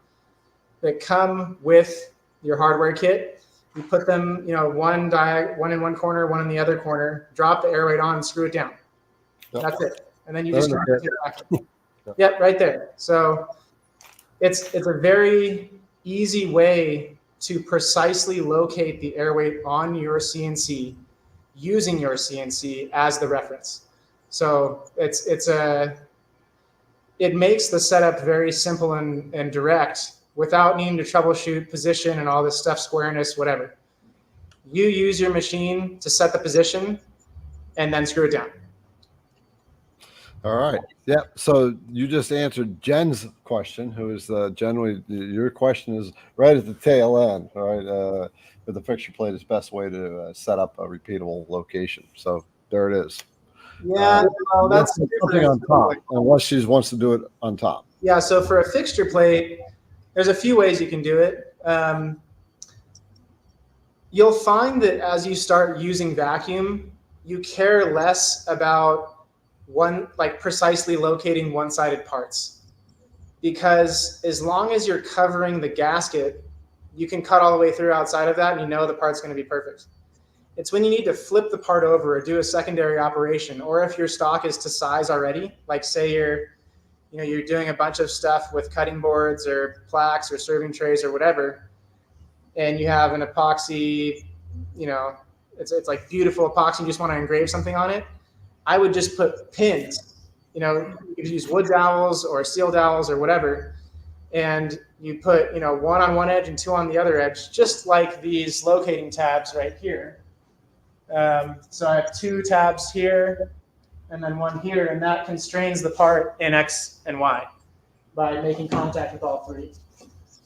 that come with your hardware kit. You put them, one in one corner, one in the other corner, drop the air weight on and screw it down. That's it. And then you just turn it back. Yep, right there. So it's a very easy way to precisely locate the air weight on your CNC using your CNC as the reference. So it makes the setup very simple and direct without needing to troubleshoot position and all this stuff, squareness, whatever. You use your machine to set the position and then screw it down. All right. Yeah. So you just answered Jen's question, who is generally your question is right at the tail end, right? With the fixture plate is best way to set up a repeatable location. So there it is. Yeah, that's something on top, unless she wants to do it on top. Yeah. So for a fixture plate, there's a few ways you can do it. You'll find that as you start using vacuum, you care less about precisely locating one-sided parts, because as long as you're covering the gasket, you can cut all the way through outside of that and the part's going to be perfect. It's when you need to flip the part over or do a secondary operation, or if your stock is to size already, like say you're doing a bunch of stuff with cutting boards or plaques or serving trays or whatever, and you have an epoxy, it's like beautiful epoxy, you just want to engrave something on it, I would just put pins. You could use wood dowels or steel dowels or whatever, and you put one on one edge and two on the other edge, just like these locating tabs right here. So I have 2 tabs here and then one here, and that constrains the part in X and Y by making contact with all 3.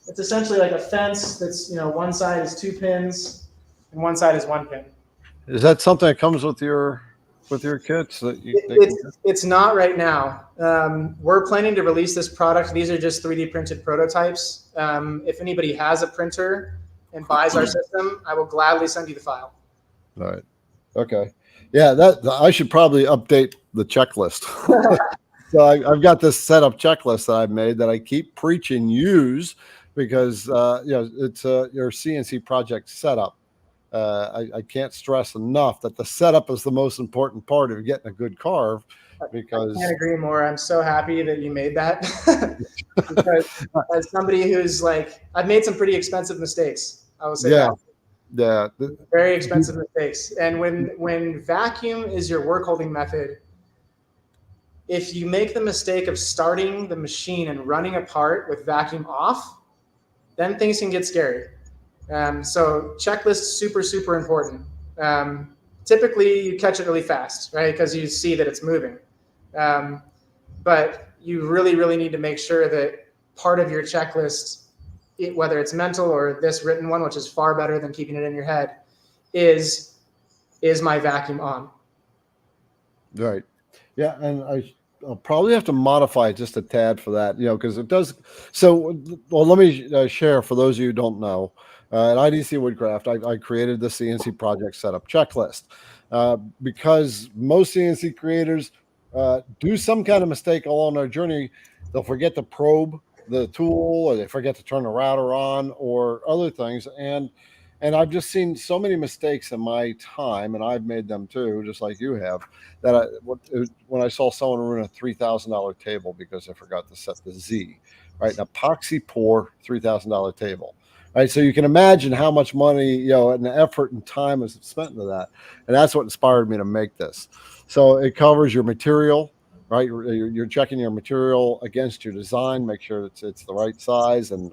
It's essentially like a fence that's one side is 2 pins and one side is 1 pin. Is that something that comes with your kits? It's not right now. We're planning to release this product. These are just 3D printed prototypes. If anybody has a printer and buys our system, I will gladly send you the file. All right. Okay. Yeah, that I should probably update the checklist. So I've got this setup checklist that I've made that I keep preaching use because it's your CNC project setup. I can't stress enough that the setup is the most important part of getting a good carve. Because I can't agree more. I'm so happy that you made that. Because as somebody who's like, I've made some pretty expensive mistakes. I will say that. Yeah, Very expensive mistakes. And when vacuum is your work holding method, if you make the mistake of starting the machine and running a part with vacuum off, then things can get scary. So checklist, super, super important. Typically you catch it really fast, right? Because you see that it's moving. But you really, really need to make sure that part of your checklist, whether it's mental or this written one, which is far better than keeping it in your head, is my vacuum on? Right. Yeah, and I'll probably have to modify it just a tad for that, because it does. So, well, let me share for those of you who don't know. At IDC Woodcraft, I created the CNC project setup checklist because most CNC creators do some kind of mistake along their journey. They'll forget to probe the tool, or they forget to turn the router on, or other things, and I've just seen so many mistakes in my time, and I've made them too, just like you have, that when I saw someone ruin a $3,000 table because they forgot to set the Z, right? An epoxy pour $3,000 table, right? So you can imagine how much money, and effort and time was spent into that, and that's what inspired me to make this. So it covers your material, right? You're checking your material against your design, make sure it's the right size and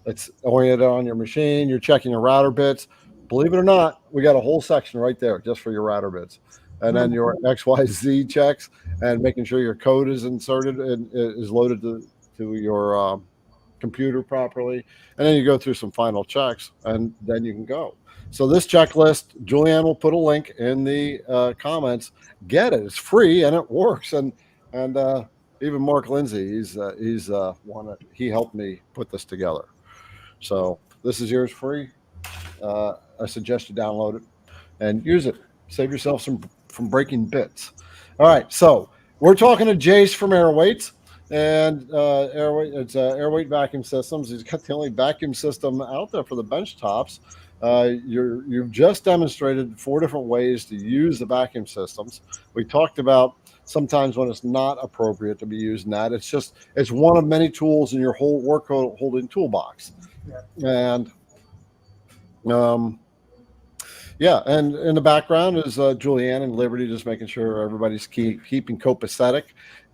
it's oriented on your machine. You're checking your router bits. Believe it or not, we got a whole section right there just for your router bits. And then your XYZ checks and making sure your code is inserted and is loaded to your computer properly. And then you go through some final checks and then you can go. So this checklist, Julianne will put a link in the comments. Get it. It's free and it works. And even Mark Lindsay, he's one that he helped me put this together. So this is yours free. I suggest you download it and use it. Save yourself from breaking bits. All right, so we're talking to Jace from AirWeights, and it's AirWeight Vacuum Systems. He's got the only vacuum system out there for the bench tops. You've just demonstrated 4 different ways to use the vacuum systems. We talked about sometimes when it's not appropriate to be using that. It's one of many tools in your whole work holding toolbox. And and in the background is Julianne and Liberty, just making sure everybody's keeping copacetic.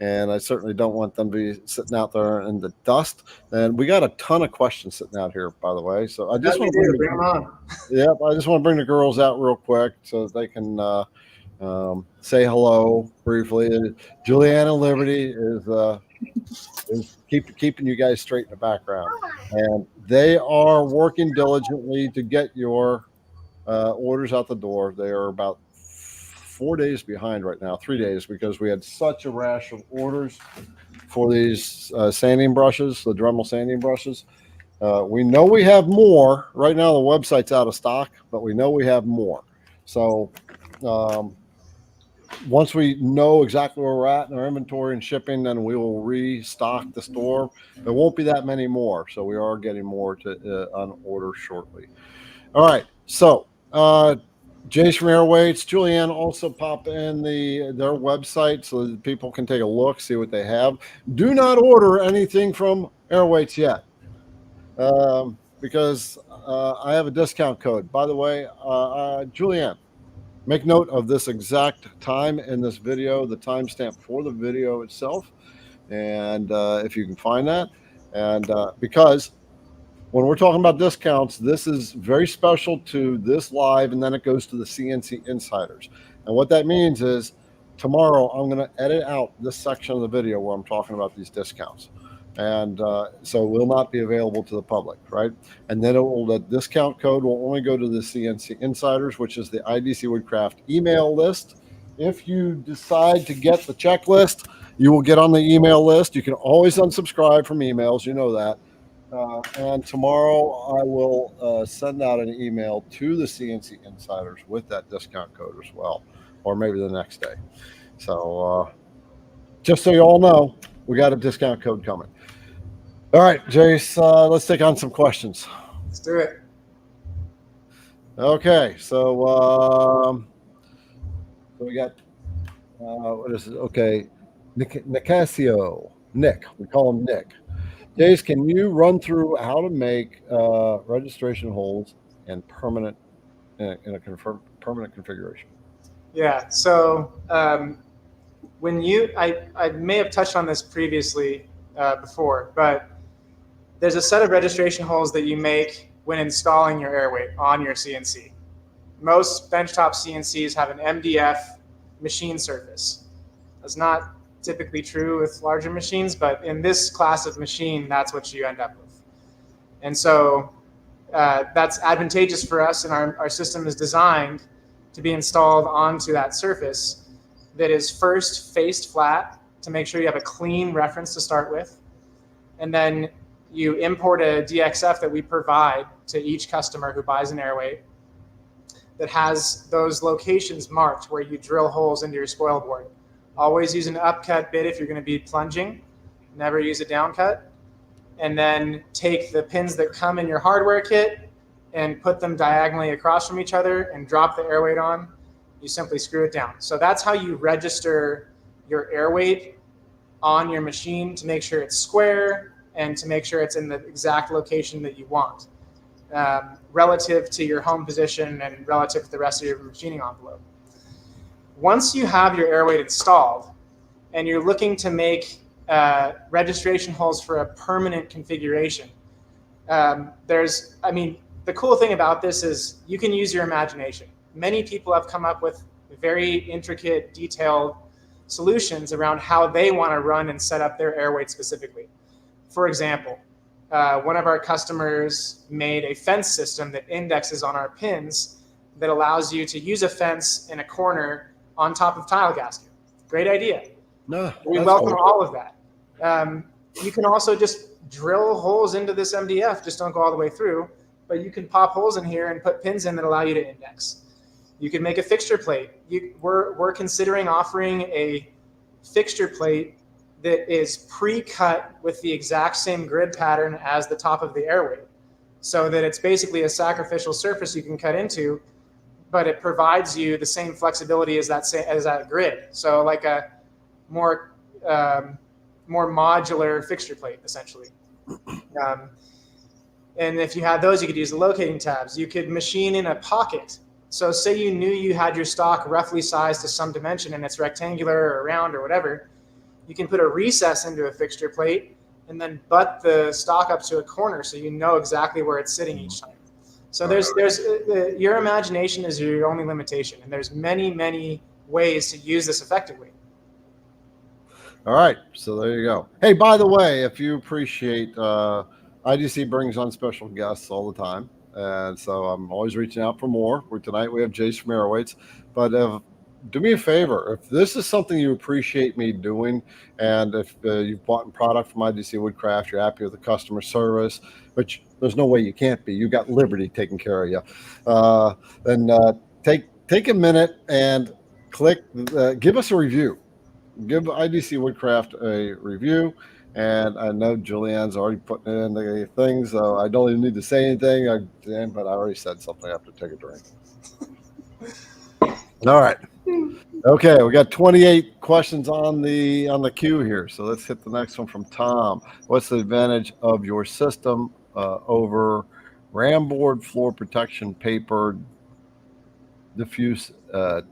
And I certainly don't want them to be sitting out there in the dust. And we got a ton of questions sitting out here, by the way. So I just want to bring them on. Yep, I just want to bring the girls out real quick so they can say hello briefly. Julianne and Liberty is keeping you guys straight in the background, and they are working diligently to get your orders out the door. They are about 4 days behind right now, 3 days, because we had such a rash of orders for these sanding brushes, the Dremel sanding brushes. We know we have more. Right now the website's out of stock, but we know we have more. So once we know exactly where we're at in our inventory and shipping, then we will restock the store. There won't be that many more, so we are getting more on order shortly. All right, so Jace from AirWeights, Julianne, also pop in their website so that people can take a look, see what they have. Do not order anything from AirWeights yet, because I have a discount code. By the way, Julianne, make note of this exact time in this video, the timestamp for the video itself, and if you can find that. And because when we're talking about discounts, this is very special to this live, and then it goes to the CNC Insiders. And what that means is tomorrow I'm going to edit out this section of the video where I'm talking about these discounts. And so it will not be available to the public, right? And then the discount code will only go to the CNC Insiders, which is the IDC Woodcraft email list. If you decide to get the checklist, you will get on the email list. You can always unsubscribe from emails, you know that. And tomorrow I will send out an email to the CNC insiders with that discount code as well, or maybe the next day. So just so you all know, we got a discount code coming. All right, Jace, let's take on some questions. Let's do it. Okay, so we got what is it? Okay, Nicasio, Nick. We call him Nick. Jace, can you run through how to make registration holes and permanent in a permanent configuration? Yeah. So when I may have touched on this previously before, but there's a set of registration holes that you make when installing your AirWeight on your CNC. Most benchtop CNCs have an MDF machine surface. That's not typically true with larger machines, but in this class of machine, that's what you end up with. And so that's advantageous for us, and our system is designed to be installed onto that surface that is first faced flat to make sure you have a clean reference to start with. And then you import a DXF that we provide to each customer who buys an AirWeight that has those locations marked where you drill holes into your spoil board. Always use an upcut bit if you're going to be plunging. Never use a downcut. And then take the pins that come in your hardware kit and put them diagonally across from each other and drop the AirWeight on. You simply screw it down. So that's how you register your AirWeight on your machine, to make sure it's square and to make sure it's in the exact location that you want, relative to your home position and relative to the rest of your machining envelope. Once you have your AirWeight installed and you're looking to make registration holes for a permanent configuration, the cool thing about this is you can use your imagination. Many people have come up with very intricate, detailed solutions around how they want to run and set up their AirWeight specifically. For example, one of our customers made a fence system that indexes on our pins that allows you to use a fence in a corner on top of tile gasket. Great idea. No, We welcome all of that. You can also just drill holes into this MDF, just don't go all the way through, but you can pop holes in here and put pins in that allow you to index. You can make a fixture plate. We're considering offering a fixture plate that is pre-cut with the exact same grid pattern as the top of the AirWeight, so that it's basically a sacrificial surface you can cut into, but it provides you the same flexibility as that grid. So like a more modular fixture plate, essentially. And if you had those, you could use the locating tabs. You could machine in a pocket. So say you knew you had your stock roughly sized to some dimension and it's rectangular or round or whatever, you can put a recess into a fixture plate and then butt the stock up to a corner so you know exactly where it's sitting each time. So your imagination is your only limitation, and there's many, many ways to use this effectively. All right, so there you go. Hey, by the way, if you appreciate, IDC brings on special guests all the time, and so I'm always reaching out for more. Tonight we have Jace from AirWeights, but do me a favor. If this is something you appreciate me doing, and if you've bought a product from IDC Woodcraft, you're happy with the customer service, which there's no way you can't be. You got Liberty taking care of you. Then take a minute and click. Give us a review. Give IDC Woodcraft a review. And I know Julianne's already putting it in the thing, so I don't even need to say anything. But I already said something. I have to take a drink. All right. Okay, we got 28 questions on the queue here. So let's hit the next one from Tom. What's the advantage of your system over RAM board, floor protection, paper, diffuse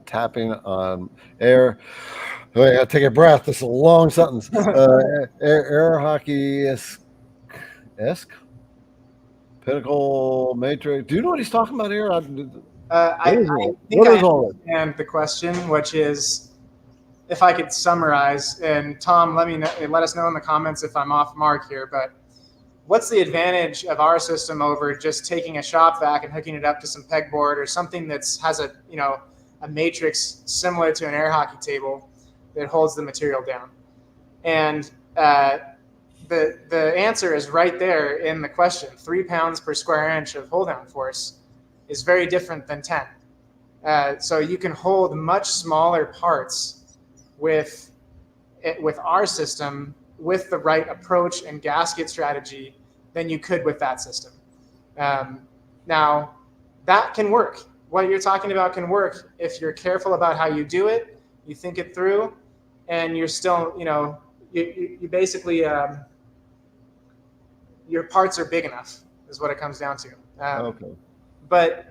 tapping on air? Wait, I gotta take a breath. This is a long sentence. Air hockey esque pinnacle matrix. Do you know what he's talking about here? I think I understand the question, which is, if I could summarize, and Tom, let us know in the comments if I'm off mark here, but what's the advantage of our system over just taking a shop vac and hooking it up to some pegboard or something that's has a matrix similar to an air hockey table that holds the material down? And the answer is right there in the question. 3 pounds per square inch of hold down force is very different than 10. So you can hold much smaller parts with our system with the right approach and gasket strategy than you could with that system. Now, that can work. What you're talking about can work if you're careful about how you do it, you think it through, and you're still, you basically, your parts are big enough is what it comes down to. Okay.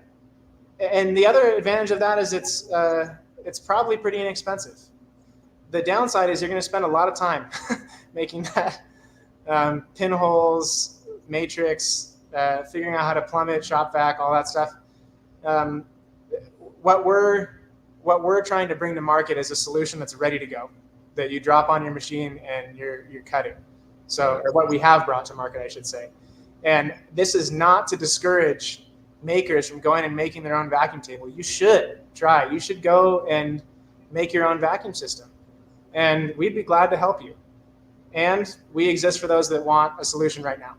And the other advantage of that is it's probably pretty inexpensive. The downside is you're going to spend a lot of time making that pinholes, matrix, figuring out how to plumb it, shop vac, all that stuff. What we're trying to bring to market is a solution that's ready to go, that you drop on your machine and you're cutting. So, or what we have brought to market, I should say. And this is not to discourage makers from going and making their own vacuum table. You should try. You should go and make your own vacuum system. And we'd be glad to help you. And we exist for those that want a solution right now.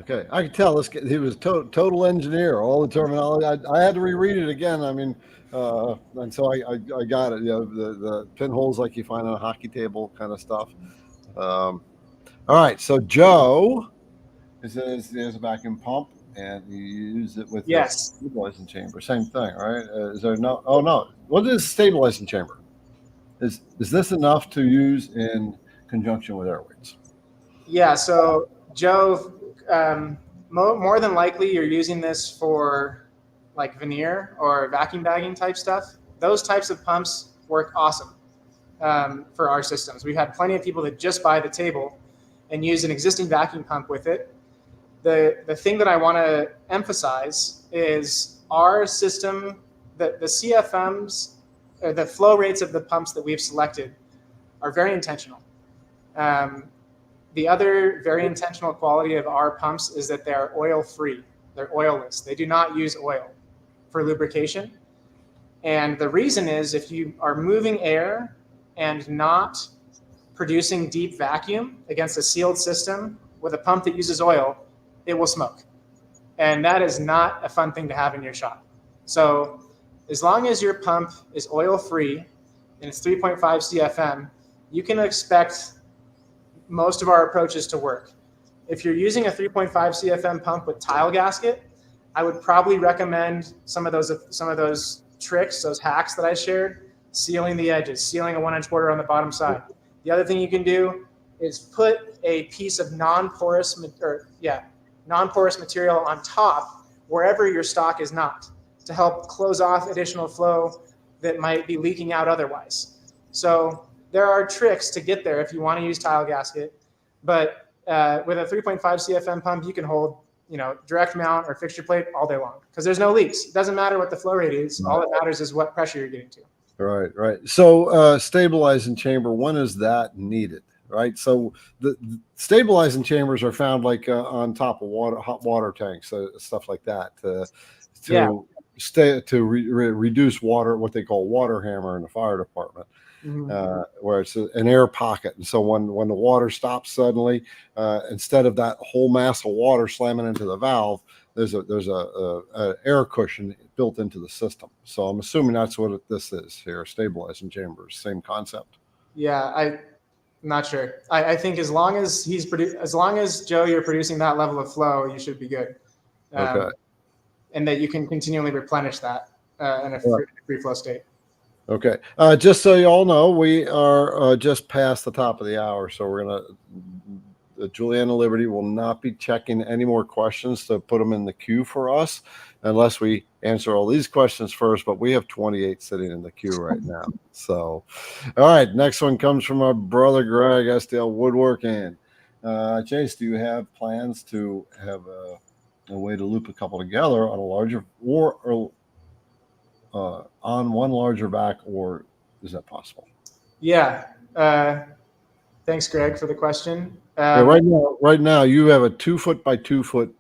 Okay, I can tell this. He was total engineer. All the terminology. I had to reread it again. I mean, and so I got it. The pinholes like you find on a hockey table, kind of stuff. All right. So Joe, there's a vacuum pump, and you use it with the stabilizing chamber. Same thing, right? Is there no? Oh no. What is stabilizing chamber? Is this enough to use in conjunction with AirWeights? Yeah. So Joe. More than likely you're using this for like veneer or vacuum bagging type stuff. Those types of pumps work awesome for our systems. We've had plenty of people that just buy the table and use an existing vacuum pump with it. The thing that I want to emphasize is our system, the CFMs, or the flow rates of the pumps that we've selected are very intentional. The other very intentional quality of our pumps is that they are oil-free. They're oilless. They do not use oil for lubrication. And the reason is if you are moving air and not producing deep vacuum against a sealed system with a pump that uses oil, it will smoke. And that is not a fun thing to have in your shop. So as long as your pump is oil-free and it's 3.5 CFM, you can expect most of our approaches to work. If you're using a 3.5 CFM pump with tile gasket, I would probably recommend some of those tricks, those hacks that I shared, sealing the edges, sealing a 1-inch border on the bottom side. The other thing you can do is put a piece of non-porous material on top wherever your stock is not, to help close off additional flow that might be leaking out otherwise. So there are tricks to get there if you want to use tile gasket, but with a 3.5 CFM pump, you can hold, direct mount or fixture plate all day long because there's no leaks. It doesn't matter what the flow rate is. All that matters is what pressure you're getting to. Right. So stabilizing chamber, when is that needed? Right. So the stabilizing chambers are found like on top of hot water tanks, stuff like that, to reduce water, what they call water hammer in the fire department. Where it's an air pocket, and so when the water stops suddenly, instead of that whole mass of water slamming into the valve, there's a air cushion built into the system. So I'm assuming that's what this is here, stabilizing chambers, same concept. Yeah, I'm not sure. I think as long as Joe, you're producing that level of flow, you should be good. Okay. And that you can continually replenish that in a free flow state. Okay. Just so you all know, we are just past the top of the hour, so we're gonna. Juliana Liberty will not be checking any more questions to put them in the queue for us, unless we answer all these questions first. But we have 28 sitting in the queue right now. So, all right. Next one comes from our brother Greg, SDL Woodworking. Jace, do you have plans to have a way to loop a couple together on a larger or on one larger back, or is that possible? Yeah. Thanks, Greg, for the question. Right now, you have a 2 foot by 2 foot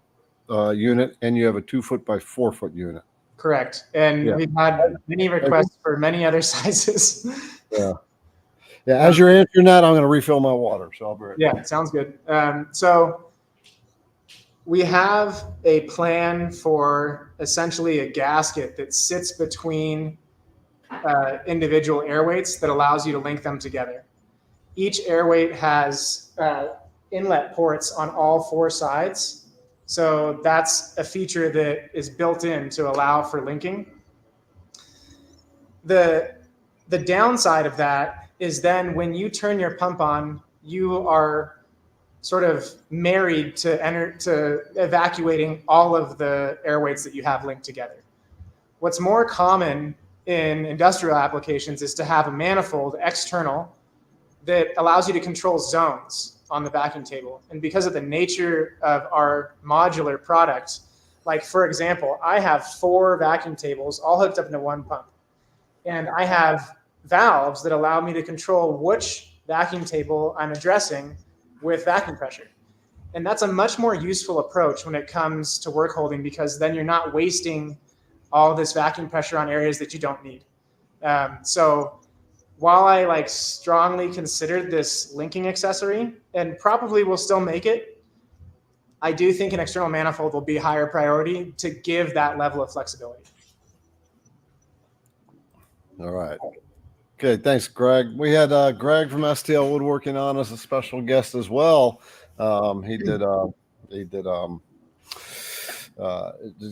unit, and you have a 2 foot by 4 foot unit. Correct. And we've had many requests for many other sizes. Yeah. Yeah, as you're answering that, I'm going to refill my water. So I'll be right back. Yeah, sounds good. So we have a plan for essentially a gasket that sits between individual airweights that allows you to link them together. Each airweight has inlet ports on all 4 sides. So that's a feature that is built in to allow for linking. The downside of that is then when you turn your pump on, you are sort of married to evacuating all of the airweights that you have linked together. What's more common in industrial applications is to have a manifold external that allows you to control zones on the vacuum table. And because of the nature of our modular product, like for example, I have 4 vacuum tables all hooked up into one pump. And I have valves that allow me to control which vacuum table I'm addressing with vacuum pressure. And that's a much more useful approach when it comes to work holding, because then you're not wasting all this vacuum pressure on areas that you don't need. So while I strongly considered this linking accessory and probably will still make it, I do think an external manifold will be higher priority to give that level of flexibility. All right. Okay, thanks, Greg. We had Greg from STL Woodworking on as a special guest as well. He's got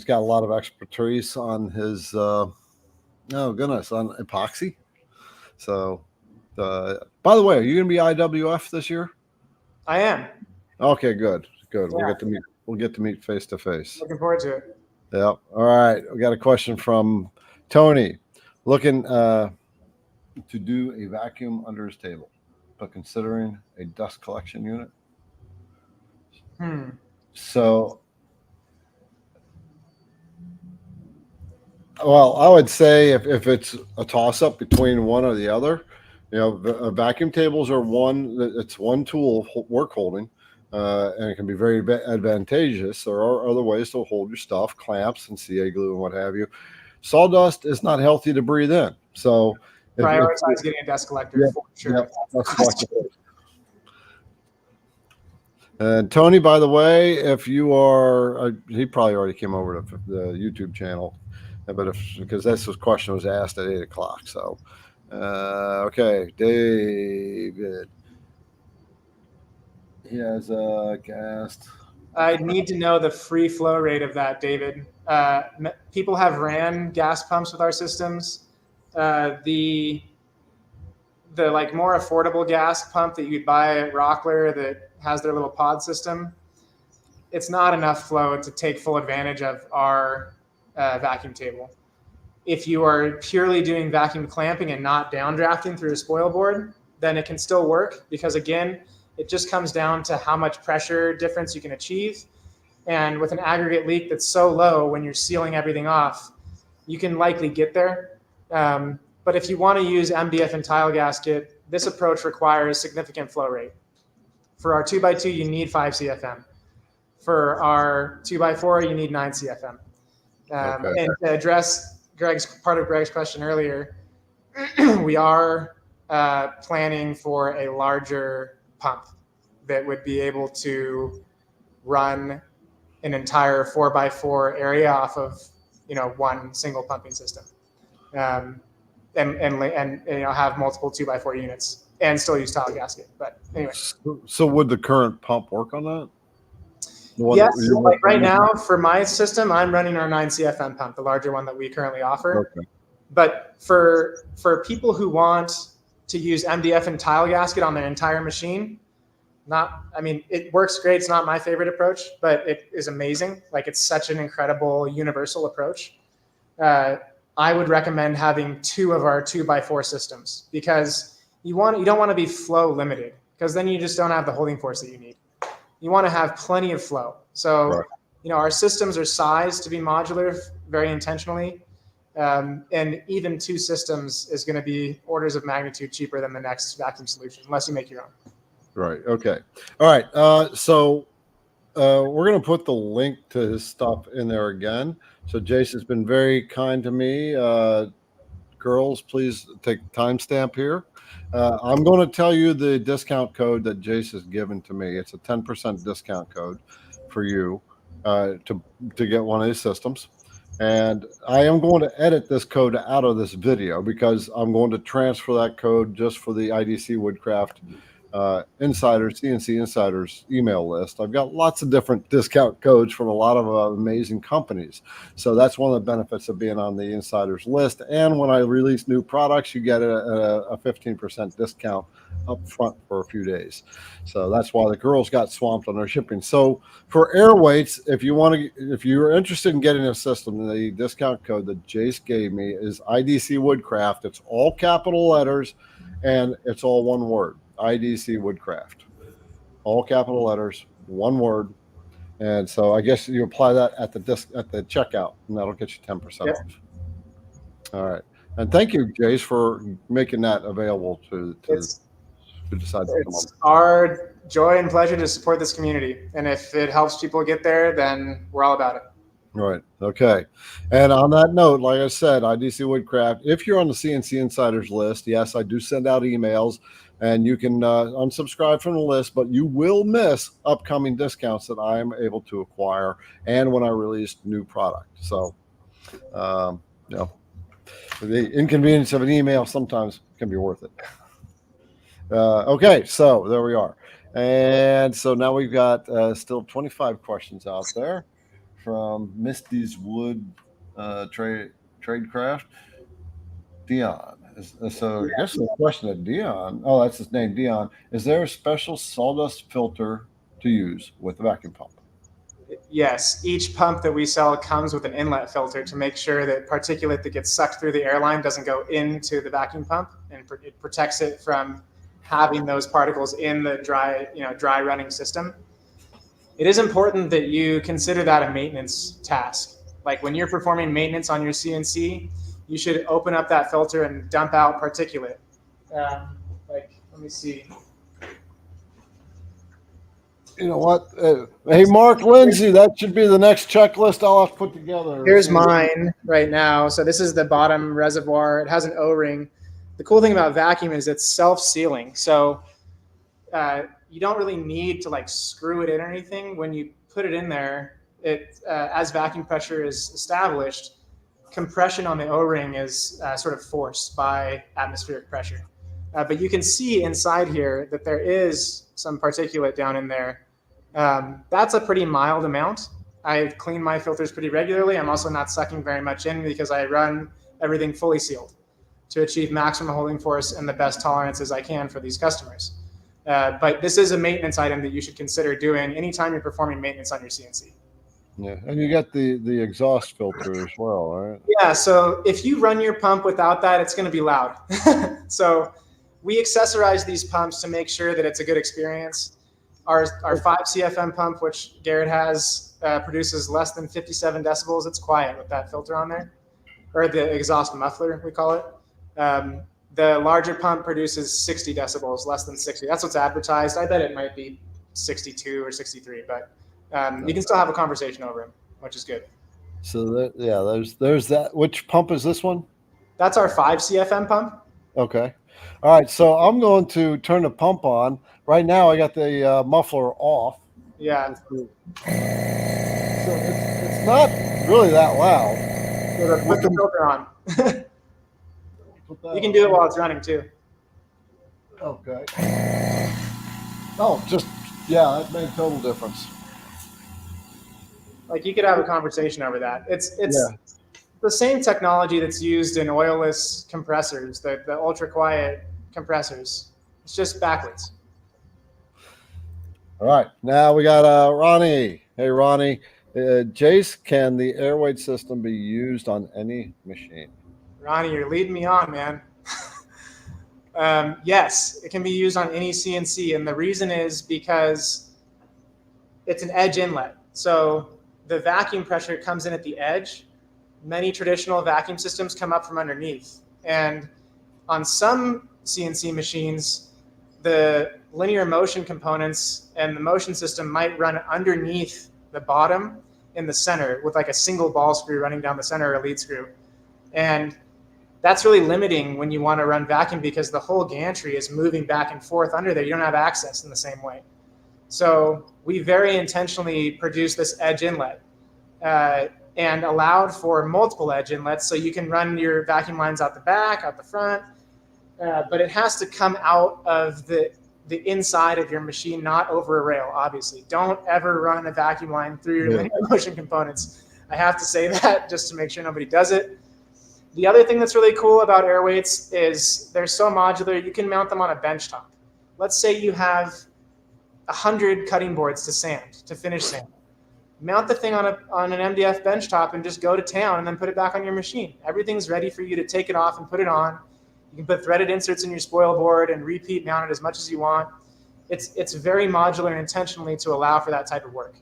a lot of expertise on his on epoxy. So, by the way, are you going to be IWF this year? I am. Okay, good. Yeah. We'll get to meet face to face. Looking forward to it. Yep. All right. We got a question from Tony, looking to do a vacuum under his table, but considering a dust collection unit. So, well, I would say if it's a toss-up between one or the other, vacuum tables are it's one tool of work holding, and it can be very advantageous. There are other ways to hold your stuff, clamps and CA glue and what have you. Sawdust is not healthy to breathe in. So prioritize getting a dust collector for sure. Yep, dust collector. And Tony, by the way, if you are, he probably already came over to the YouTube channel, but because this question was asked at 8 o'clock. So, okay, David, he has asked. I need to know the free flow rate of that, David. People have ran gas pumps with our systems. The more affordable gas pump that you'd buy at Rockler that has their little pod system, it's not enough flow to take full advantage of our vacuum table. If you are purely doing vacuum clamping and not downdrafting through a spoil board, then it can still work, because again, it just comes down to how much pressure difference you can achieve. And with an aggregate leak that's so low when you're sealing everything off, you can likely get there. But if you want to use MDF and tile gasket, this approach requires significant flow rate. For our 2x2, you need 5 CFM. For our 2x4, you need 9 CFM. Okay. And to address part of Greg's question earlier, we are planning for a larger pump that would be able to run an entire 4x4 area off of one single pumping system. And have multiple 2x4 units and still use tile gasket. But anyway. So would the current pump work on that? Yes. Right now for my system, I'm running our 9 CFM pump, the larger one that we currently offer. Okay. But for people who want to use MDF and tile gasket on their entire machine, it works great. It's not my favorite approach, but it is amazing. It's such an incredible universal approach. I would recommend having 2 of our 2x4 systems, because you don't want to be flow limited, because then you just don't have the holding force that you need. You want to have plenty of flow. So, right. Our systems are sized to be modular very intentionally. And even 2 systems is going to be orders of magnitude cheaper than the next vacuum solution, unless you make your own. Right. Okay. All right. So we're going to put the link to his stuff in there again. So Jace has been very kind to me. girls, please take the timestamp here. I'm going to tell you the discount code that Jace has given to me. It's a 10% discount code for you to get one of these systems. And I am going to edit this code out of this video because I'm going to transfer that code just for the IDC Woodcraft insiders, CNC insiders email list. I've got lots of different discount codes from a lot of amazing companies. So that's one of the benefits of being on the insiders list. And when I release new products, you get a 15% discount up front for a few days. So that's why the girls got swamped on their shipping. So for AirWeights, if you're interested in getting a system, the discount code that Jace gave me is IDC Woodcraft. It's all capital letters and it's all one word. IDC Woodcraft, all capital letters, one word, and so I guess you apply that at the checkout, and that'll get you 10% off. All right, and thank you, Jace, for making that available to decide to come on. It's our joy and pleasure to support this community, and if it helps people get there, then we're all about it. Right. Okay. And on that note, like I said, IDC Woodcraft, if you're on the CNC Insiders list, yes, I do send out emails and you can unsubscribe from the list, but you will miss upcoming discounts that I am able to acquire and when I release new product. So, you know, the inconvenience of an email sometimes can be worth it. Okay. So there we are. And so now we've got still 25 questions out there from Misty's Wood Tradecraft. Dion. So I guess the question of Dion, oh, that's his name, Dion. Is there a special sawdust filter to use with the vacuum pump? Yes, each pump that we sell comes with an inlet filter to make sure that particulate that gets sucked through the airline doesn't go into the vacuum pump, and it protects it from having those particles in the dry running system. It is important that you consider that a maintenance task. Like when you're performing maintenance on your CNC, you should open up that filter and dump out particulate. Let me see. You know what? Hey, Mark Lindsay, that should be the next checklist I'll have to put together. Here's mine right now. So this is the bottom reservoir. It has an O-ring. The cool thing about vacuum is it's self-sealing. So you don't really need to like screw it in or anything. When you put it in there, as vacuum pressure is established, compression on the O-ring is sort of forced by atmospheric pressure. But you can see inside here that there is some particulate down in there. That's a pretty mild amount. I clean my filters pretty regularly. I'm also not sucking very much in because I run everything fully sealed to achieve maximum holding force and the best tolerances I can for these customers. But this is a maintenance item that you should consider doing anytime you're performing maintenance on your CNC. Yeah, and you got the exhaust filter as well, right? Yeah, so if you run your pump without that, it's going to be loud. So we accessorize these pumps to make sure that it's a good experience. Our 5 CFM pump, which Garrett has, produces less than 57 decibels. It's quiet with that filter on there, or the exhaust muffler, we call it. The larger pump produces 60 decibels, less than 60. That's what's advertised. I bet it might be 62 or 63, but you can still have a conversation over them, which is good. So there's that. Which pump is this one? That's our 5 CFM pump. Okay. All right. So I'm going to turn the pump on. Right now I got the muffler off. Yeah. So it's not really that loud. So put the filter on. You can do it while it's running too. Okay. Oh, yeah, that made a total difference. Like you could have a conversation over that. It's the same technology that's used in oilless compressors, the ultra quiet compressors. It's just backwards. All right, now we got Ronnie. Hey, Ronnie. Jace, can the AirWeight system be used on any machine? Ronnie, you're leading me on, man. Yes, it can be used on any CNC, and the reason is because it's an edge inlet. So the vacuum pressure comes in at the edge. Many traditional vacuum systems come up from underneath. And on some CNC machines, the linear motion components and the motion system might run underneath the bottom in the center with like a single ball screw running down the center or a lead screw. And That's really limiting when you want to run vacuum because the whole gantry is moving back and forth under there. You don't have access in the same way. So we very intentionally produced this edge inlet and allowed for multiple edge inlets, so you can run your vacuum lines out the back, out the front, but it has to come out of the inside of your machine, not over a rail, obviously. Don't ever run a vacuum line through your linear motion components. I have to say that just to make sure nobody does it. The other thing that's really cool about AirWeights is they're so modular, you can mount them on a benchtop. Let's say you have 100 cutting boards to sand, to finish sand. Mount the thing on an MDF benchtop and just go to town and then put it back on your machine. Everything's ready for you to take it off and put it on. You can put threaded inserts in your spoil board and repeat mount it as much as you want. It's very modular intentionally to allow for that type of work.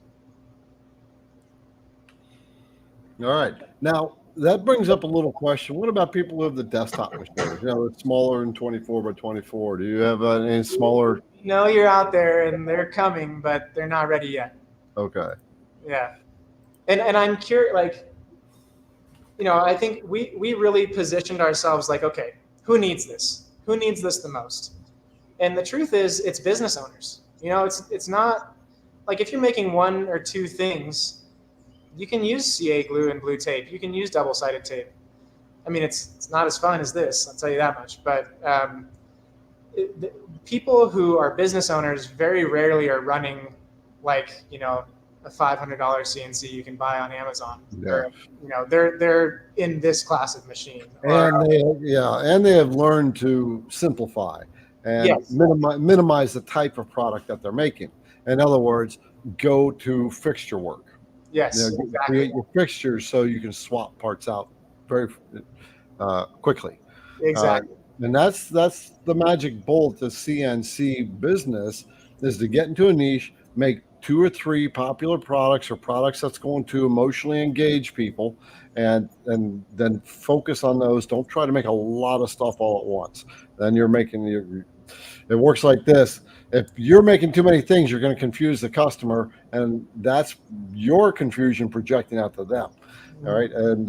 All right. Now, that brings up a little question. What about people who have the desktop machines? You know, it's smaller than 24 by 24. Do you have any smaller? No, you're out there and they're coming, but they're not ready yet. Okay. Yeah. And I'm curious, like, you know, I think we really positioned ourselves like, okay, who needs this? Who needs this the most? And the truth is, it's business owners. You know, it's not like if you're making one or two things, you can use CA glue and blue tape. You can use double-sided tape. I mean, it's not as fun as this, I'll tell you that much. But people who are business owners very rarely are running like, you know, a $500 CNC you can buy on Amazon. Yeah. Or, you know, they're in this class of machine. And they have learned to simplify and Yes. minimize the type of product that they're making. In other words, go to fixture work. Yes, You know, exactly. create your fixtures so you can swap parts out very quickly. Exactly. And that's the magic bullet to CNC business, is to get into a niche, make 2 or 3 popular products or products that's going to emotionally engage people, and then focus on those. Don't try to make a lot of stuff all at once. Then you're making it works like this. If you're making too many things, you're going to confuse the customer, and that's your confusion projecting out to them. All right, and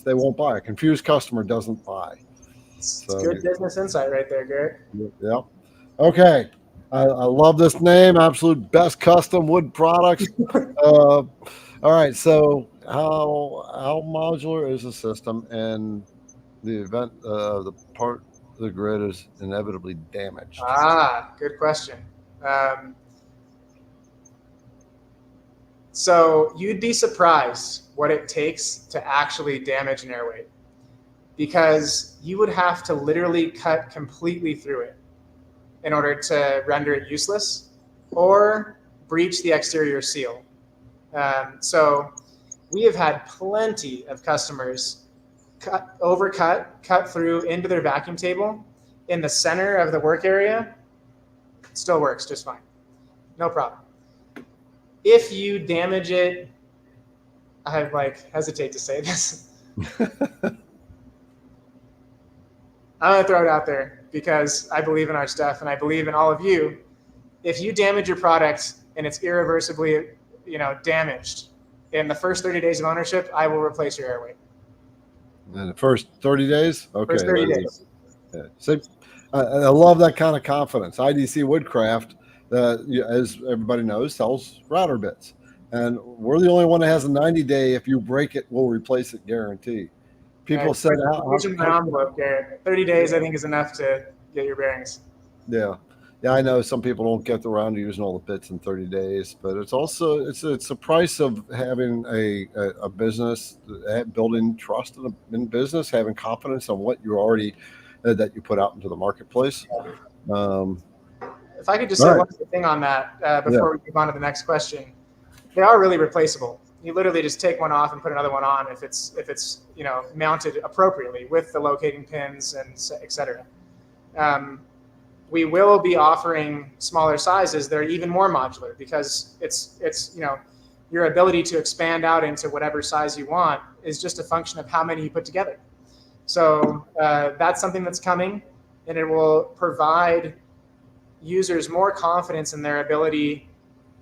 they won't buy. A confused customer doesn't buy. It's good business insight right there, Garrett. Yeah. Okay. I love this name. Absolute best custom wood products. All right. So how modular is the system in the event the part of the grid is inevitably damaged? Good question. So you'd be surprised what it takes to actually damage an AirWeight, because you would have to literally cut completely through it in order to render it useless or breach the exterior seal. So we have had plenty of customers cut through into their vacuum table in the center of the work area. It still works just fine. No problem. If you damage it, I hesitate to say this. I'm going to throw it out there because I believe in our stuff and I believe in all of you. If you damage your product and it's irreversibly, damaged, in the first 30 days of ownership, I will replace your AirWeight. In the first 30 days? Okay. First 30 days. Yeah. So, I love that kind of confidence. IDC Woodcraft, as everybody knows, sells router bits. And we're the only one that has a 90-day, if you break it, we'll replace it guarantee. People said envelope, Garrett. 30 days, I think, is enough to get your bearings. Yeah. Yeah, I know some people don't get around to using all the bits in 30 days, but it's also it's a price of having a business, building trust in business, having confidence on what you already that you put out into the marketplace. If I could just say one thing on that before we move on to the next question, they are really replaceable. You literally just take one off and put another one on if it's mounted appropriately with the locating pins and et cetera. We will be offering smaller sizes. They're even more modular because it's your ability to expand out into whatever size you want is just a function of how many you put together. So that's something that's coming, and it will provide users more confidence in their ability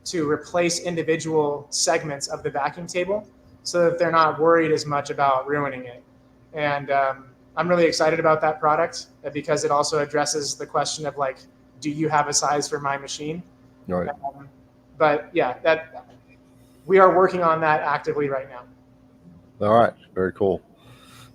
to replace individual segments of the vacuum table so that they're not worried as much about ruining it. And I'm really excited about that product because it also addresses the question of like, do you have a size for my machine? Right. But yeah, that we are working on that actively right now. All right. Very cool.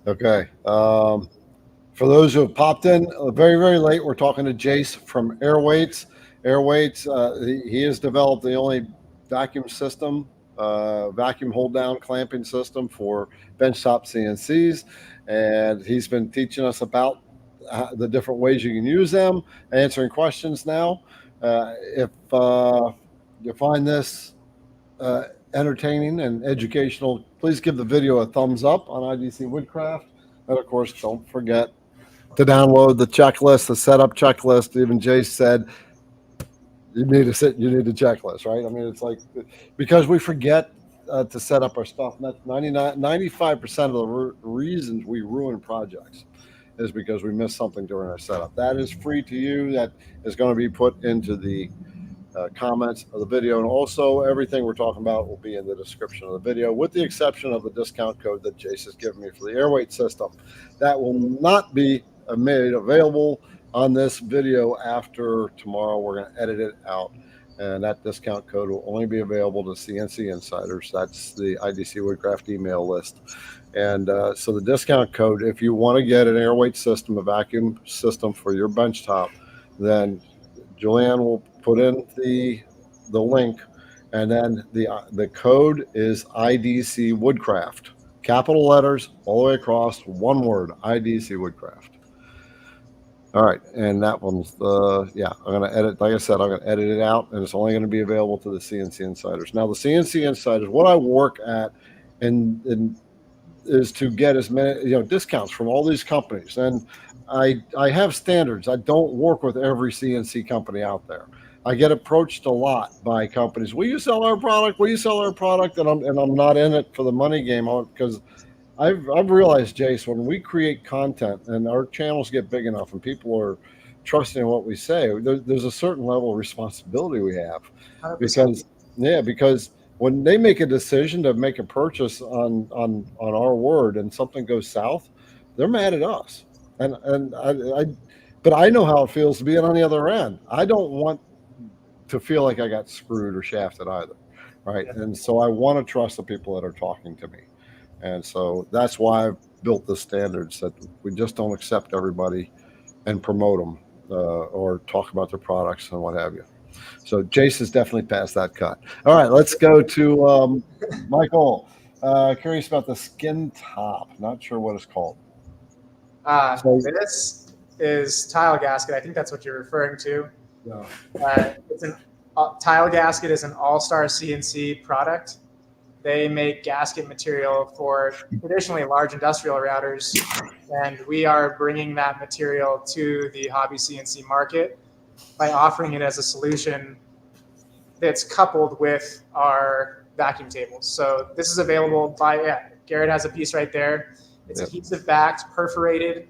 Okay. For those who have popped in very, very late, we're talking to Jace from AirWeights. AirWeights, he has developed the only vacuum system, vacuum hold down clamping system for benchtop CNCs. And he's been teaching us about the different ways you can use them, answering questions now. If you find this entertaining and educational, please give the video a thumbs up on IDC Woodcraft. And of course, don't forget to download the checklist, the setup checklist. Even Jace said you need a checklist, right? I mean, it's like because we forget to set up our stuff. 95% of the reasons we ruin projects is because we miss something during our setup. That is free to you. That is going to be put into the comments of the video, and also everything we're talking about will be in the description of the video, with the exception of the discount code that Jace has given me for the AirWeight system. That will not be made available on this video after tomorrow. We're going to edit it out, and that discount code will only be available to CNC insiders. That's the IDC Woodcraft email list. And so the discount code, if you want to get an AirWeight system, a vacuum system for your benchtop, then Julianne will put in the link, and then the code is IDC Woodcraft, capital letters all the way across, one word, IDC Woodcraft. All right, and that one's I'm going to edit. Like I said, I'm going to edit it out, and it's only going to be available to the CNC insiders. Now, the CNC insiders, what I work at, and is to get as many discounts from all these companies, and I have standards. I don't work with every CNC company out there. I get approached a lot by companies. Will you sell our product? Will you sell our product? And I'm not in it for the money game, because I've realized, Jace, when we create content and our channels get big enough and people are trusting in what we say, there's a certain level of responsibility we have. 100%. Because when they make a decision to make a purchase on our word and something goes south, they're mad at us. But I know how it feels to be on the other end. I don't want to feel like I got screwed or shafted either, right? Yeah. And so I want to trust the people that are talking to me. And so that's why I've built the standards, that we just don't accept everybody and promote them or talk about their products and what have you. So Jace has definitely passed that cut. All right, let's go to Michael. Curious about the skin top. Not sure what it's called. This is tile gasket. I think that's what you're referring to. Yeah. It's an tile gasket is an all-star CNC product. They make gasket material for traditionally large industrial routers, and we are bringing that material to the hobby CNC market by offering it as a solution that's coupled with our vacuum tables. So this is available Garrett has a piece right there. It's adhesive backed, perforated.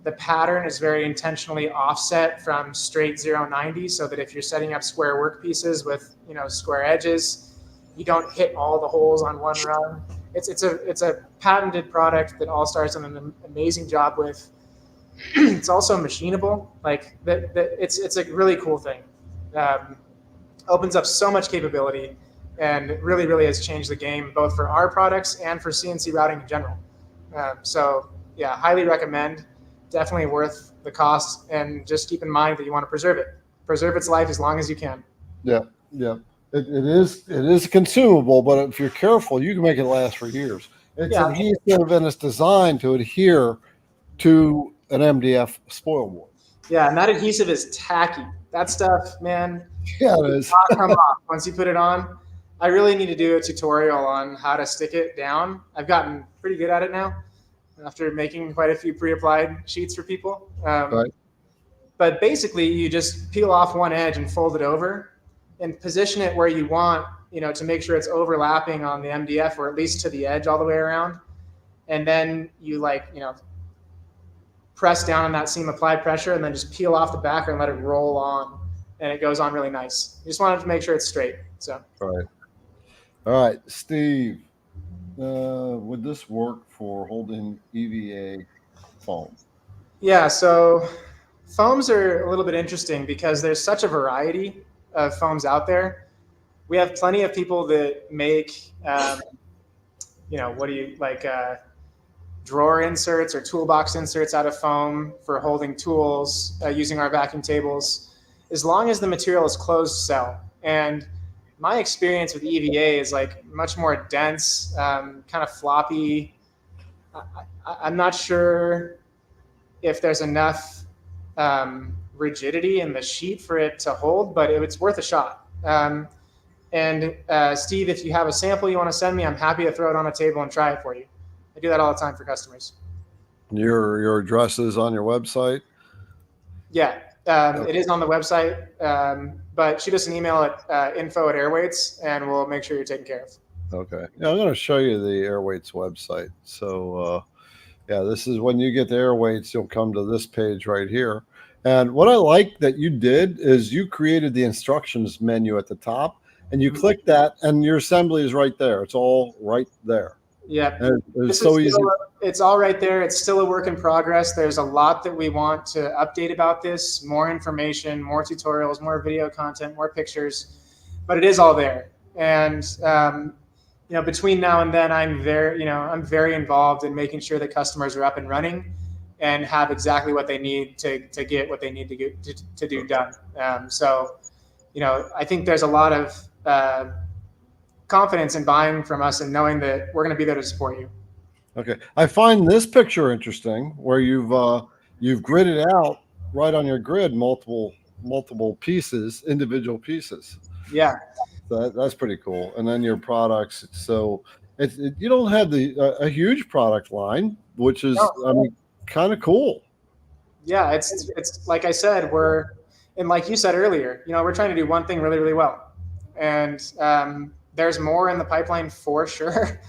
The pattern is very intentionally offset from straight 090, so that if you're setting up square work pieces with square edges, you don't hit all the holes on one run. It's a patented product that All Star's done an amazing job with. It's also machinable. Like it's a really cool thing. Opens up so much capability, and really, really has changed the game both for our products and for CNC routing in general. So yeah, highly recommend. Definitely worth the cost, and just keep in mind that you want to preserve its life as long as you can. Yeah. It is consumable, but if you're careful, you can make it last for years. It's adhesive, and it's designed to adhere to an MDF spoil board. Yeah, and that adhesive is tacky. That stuff, man. Yeah, it is. Not come off once you put it on. I really need to do a tutorial on how to stick it down. I've gotten pretty good at it now, after making quite a few pre-applied sheets for people. Right. But basically, you just peel off one edge and fold it over, and position it where you want, to make sure it's overlapping on the MDF, or at least to the edge all the way around. And then you press down on that seam, apply pressure, and then just peel off the backer and let it roll on, and it goes on really nice. You just wanted to make sure it's straight. So. All right, Steve. Would this work for holding EVA foam? Yeah, so foams are a little bit interesting because there's such a variety of foams out there. We have plenty of people that make, what do you like, drawer inserts or toolbox inserts out of foam for holding tools using our vacuum tables, as long as the material is closed cell. And my experience with EVA is like much more dense, kind of floppy. I'm not sure if there's enough rigidity in the sheet for it to hold, but it's worth a shot. And Steve, if you have a sample you want to send me, I'm happy to throw it on a table and try it for you. I do that all the time for customers. Your address is on your website? Yeah, it is on the website, but shoot us an email at info@AirWeights, and we'll make sure you're taken care of. Okay. Yeah, I'm going to show you the AirWeights website. So, yeah, this is when you get the AirWeights, you'll come to this page right here. And what I like that you did is you created the instructions menu at the top, and you click that, and your assembly is right there. It's all right there. Yeah, it's so easy. It's all right there. It's still a work in progress. There's a lot that we want to update about this, more information, more tutorials, more video content, more pictures, but it is all there. And, between now and then, I'm very involved in making sure that customers are up and running and have exactly what they need to get what they need to get to do done. I think there's a lot of confidence in buying from us and knowing that we're going to be there to support you. Okay, I find this picture interesting where you've gridded out right on your grid multiple pieces, individual pieces. Yeah, that's pretty cool. And then your products. So you don't have a huge product line, which is kind of cool. Yeah, it's like I said, and like you said earlier, we're trying to do one thing really, really well, and there's more in the pipeline for sure.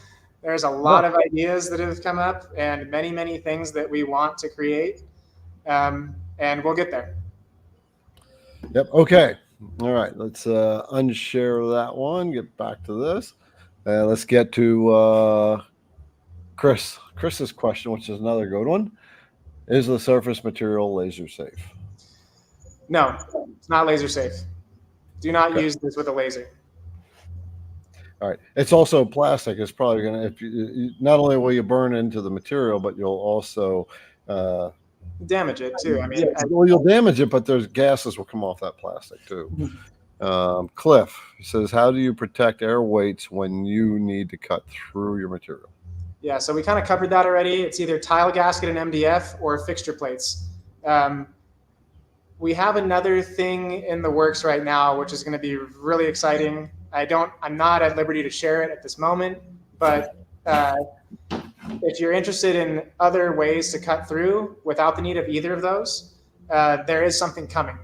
There's a lot of ideas that have come up and many, many things that we want to create. And we'll get there. Yep. Okay. All right. Let's unshare that one. Get back to this. Let's get to Chris's question, which is another good one. Is the surface material laser safe? No, it's not laser safe. Do not use this with a laser. All right. It's also plastic. It's probably going to, if you not only will you burn into the material, but you'll also damage it too. I mean, you'll damage it, but there's gases will come off that plastic too. Cliff says, how do you protect AirWeights when you need to cut through your material? Yeah, so we kind of covered that already. It's either tile gasket and MDF or fixture plates. We have another thing in the works right now, which is going to be really exciting. I'm not at liberty to share it at this moment, but if you're interested in other ways to cut through without the need of either of those, there is something coming.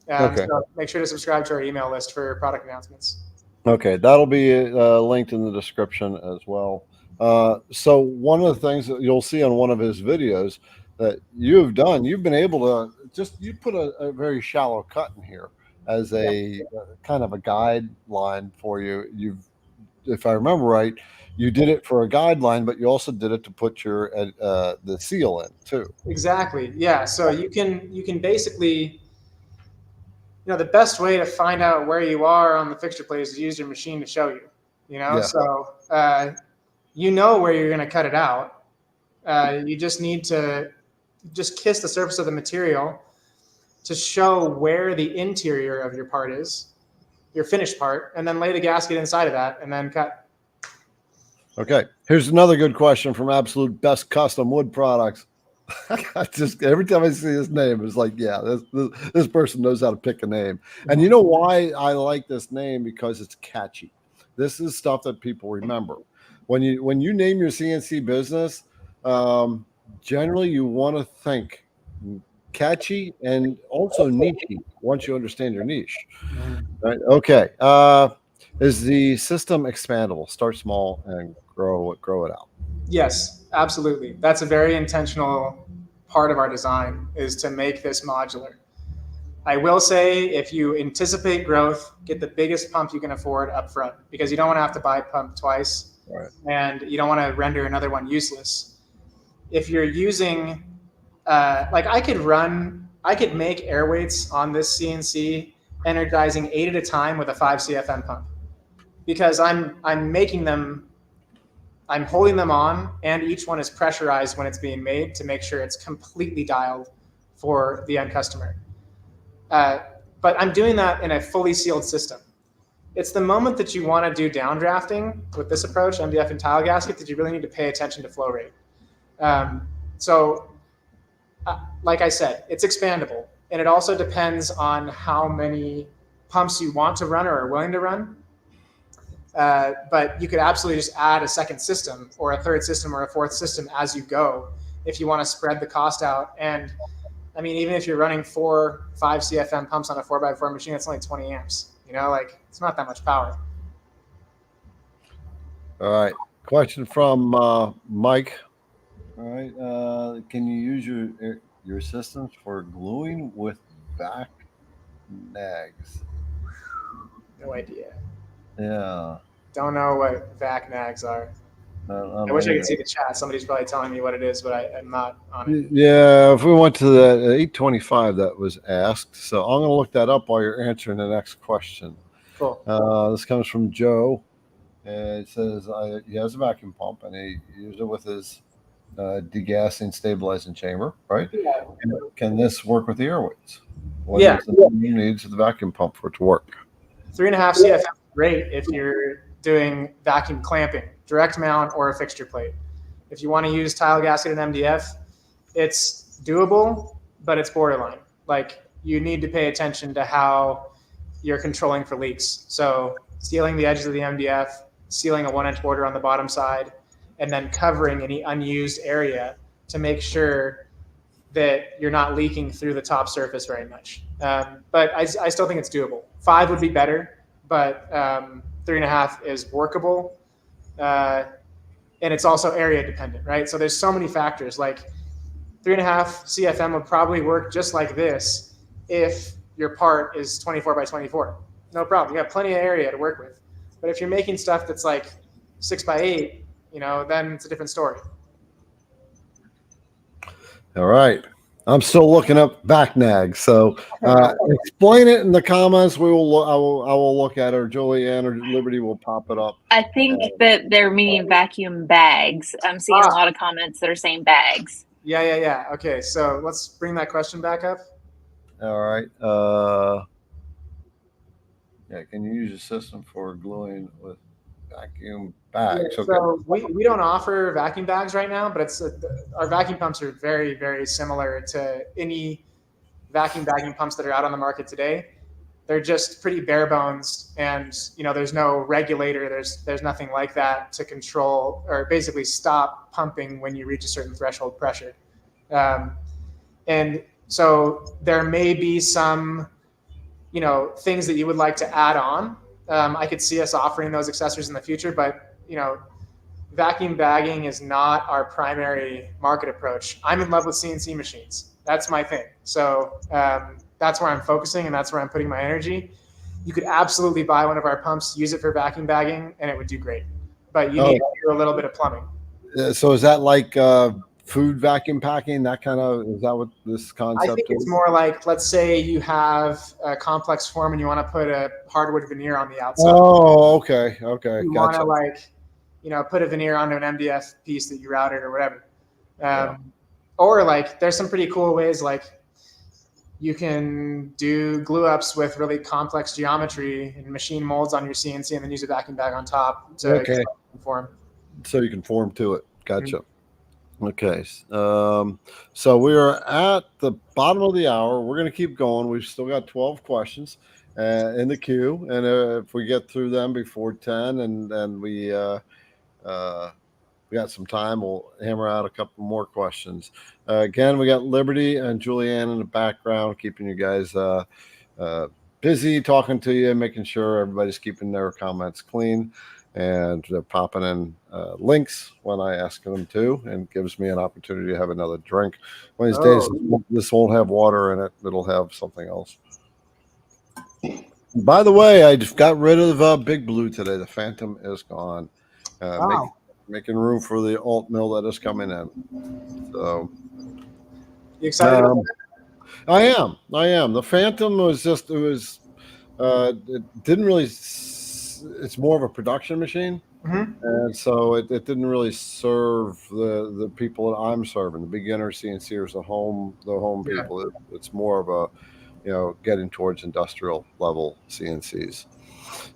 Okay. So make sure to subscribe to our email list for product announcements. Okay, that'll be linked in the description as well. So one of the things that you'll see on one of his videos that you've done, you've been able to you put a very shallow cut in here as a kind of a guideline for you. If I remember right, you did it for a guideline, but you also did it to put your the seal in too. Exactly. Yeah. So you can basically, the best way to find out where you are on the fixture plate is to use your machine to show you. So where you're going to cut it out. You just need to kiss the surface of the material to show where the interior of your part is, your finished part, and then lay the gasket inside of that and then cut. Okay. Here's another good question from Absolute Best Custom Wood Products. Every time I see his name, it's like, yeah, this person knows how to pick a name. And you know why I like this name? Because it's catchy. This is stuff that people remember. When you name your CNC business, generally you want to think catchy and also niche once you understand your niche. Right? Okay. Is the system expandable? Start small and grow it out. Yes, absolutely. That's a very intentional part of our design, is to make this modular. I will say, if you anticipate growth, get the biggest pump you can afford up front, because you don't want to have to buy a pump twice. Right. And you don't want to render another one useless. If you're using like I could make AirWeights on this CNC energizing 8 at a time with a 5 CFM pump, because I'm making them, I'm holding them on, and each one is pressurized when it's being made to make sure it's completely dialed for the end customer. But I'm doing that in a fully sealed system. It's the moment that you want to do downdrafting with this approach, MDF and tile gasket, that you really need to pay attention to flow rate. Like I said, it's expandable, and it also depends on how many pumps you want to run or are willing to run. But you could absolutely just add a second system or a third system or a fourth system as you go if you want to spread the cost out. And I mean, even if you're running 4-5 CFM pumps on a 4x4 machine, that's only 20 amps. You know, like it's not that much power. All right. Question from Mike. All right. Can you use your systems for gluing with back nags? No idea. Yeah. Don't know what vac nags are. I wish I could see the chat. Somebody's probably telling me what it is, but I'm not on it. Yeah, if we went to that 825 that was asked. So I'm going to look that up while you're answering the next question. Cool. This comes from Joe. And it says he has a vacuum pump and he used it with his degassing stabilizing chamber, right? Yeah. Can this work with the AirWeights? What Yeah. is the needs of the vacuum pump for it to work? 3.5 CFM is great if you're doing vacuum clamping, direct mount, or a fixture plate. If you want to use tile gasket and MDF, it's doable, but it's borderline. Like you need to pay attention to how you're controlling for leaks. So sealing the edges of the MDF, sealing a 1-inch border on the bottom side, and then covering any unused area to make sure that you're not leaking through the top surface very much. But I still think it's doable. 5 would be better, but 3.5 is workable. And it's also area dependent, right? So there's so many factors. Like 3.5 CFM would probably work just like this if your part is 24 by 24. No problem. You have plenty of area to work with. But if you're making stuff that's like 6 by 8, you know, then it's a different story. All right. I'm still looking up back nags. So explain it in the comments. I will look at it, or Julianne or Liberty will pop it up. I think that they're meaning vacuum bags. I'm seeing a lot of comments that are saying bags. Yeah. Okay, so let's bring that question back up. All right. Yeah, can you use a system for gluing with vacuum bags? Yeah, so we don't offer vacuum bags right now, but our vacuum pumps are very, very similar to any vacuum bagging pumps that are out on the market today. They're just pretty bare bones, and you know, there's no regulator, there's nothing like that to control or basically stop pumping when you reach a certain threshold pressure. And so there may be some, you know, things that you would like to add on. I could see us offering those accessories in the future, but you know, vacuum bagging is not our primary market approach. I'm in love with CNC machines. That's my thing. So that's where I'm focusing, and that's where I'm putting my energy. You could absolutely buy one of our pumps, use it for vacuum bagging, and it would do great. But you need to do a little bit of plumbing. So is that like food vacuum packing? That kind of, is that what this concept is? I think it's more like, let's say you have a complex form and you want to put a hardwood veneer on the outside. Oh, okay. You want to, like, you know, put a veneer onto an MDF piece that you routed or whatever. Or like, there's some pretty cool ways, like you can do glue ups with really complex geometry and machine molds on your CNC and then use a vacuum bag on top to form. So you can form to it. Gotcha. Okay. So we are at the bottom of the hour. We're going to keep going. We've still got 12 questions in the queue. And if we get through them before 10 and we got some time, we'll hammer out a couple more questions. Again, we got Liberty and Julianne in the background, keeping you guys busy, talking to you, making sure everybody's keeping their comments clean. And they're popping in links when I ask them to, and gives me an opportunity to have another drink. One of these days, this won't have water in it. It'll have something else. By the way, I just got rid of Big Blue today. The Phantom is gone. Making room for the alt mill that is coming in. So You excited about that? I am. The Phantom was just, it didn't really, it's more of a production machine. Mm-hmm. And so it didn't really serve the people that I'm serving, the beginner CNCers, the home Yeah. people. It's more of a, getting towards industrial level CNCs.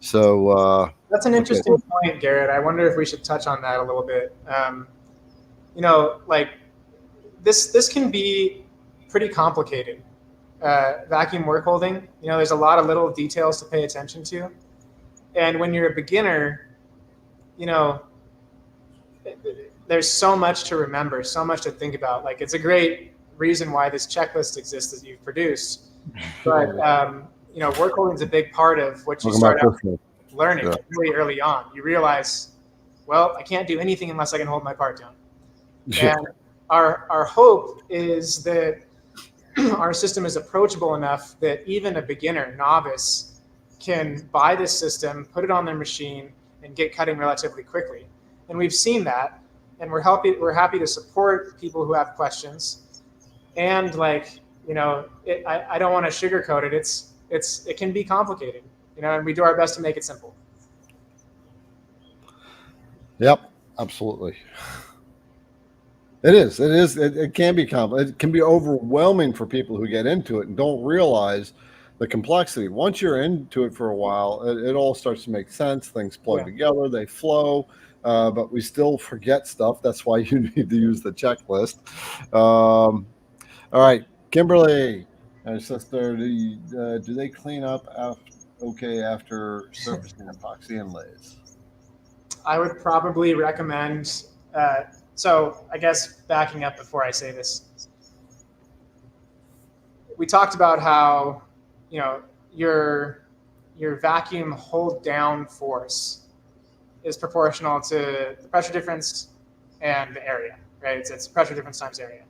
So That's an interesting point, Garrett. I wonder if we should touch on that a little bit. Like this can be pretty complicated. Vacuum work holding, there's a lot of little details to pay attention to. And when you're a beginner, there's so much to remember, so much to think about. Like, it's a great reason why this checklist exists that you've produced. But, work holding is a big part of what you start out learning really early on. You realize, well, I can't do anything unless I can hold my part down. Yeah. And our hope is that our system is approachable enough that even a beginner, novice, can buy this system, put it on their machine, and get cutting relatively quickly. And we've seen that, and we're happy to support people who have questions. And I don't want to sugarcoat it. It can be complicated, and we do our best to make it simple. Yep, absolutely. It is. It can be complicated. It can be overwhelming for people who get into it and don't realize the complexity. Once you're into it for a while, it all starts to make sense. Things plug together, they flow, but we still forget stuff. That's why you need to use the checklist. All right, Kimberly, sister, do they clean up after surfacing epoxy inlays? I would probably recommend. So I guess backing up before I say this, we talked about how your vacuum hold down force is proportional to the pressure difference and the area, right? It's pressure difference times area.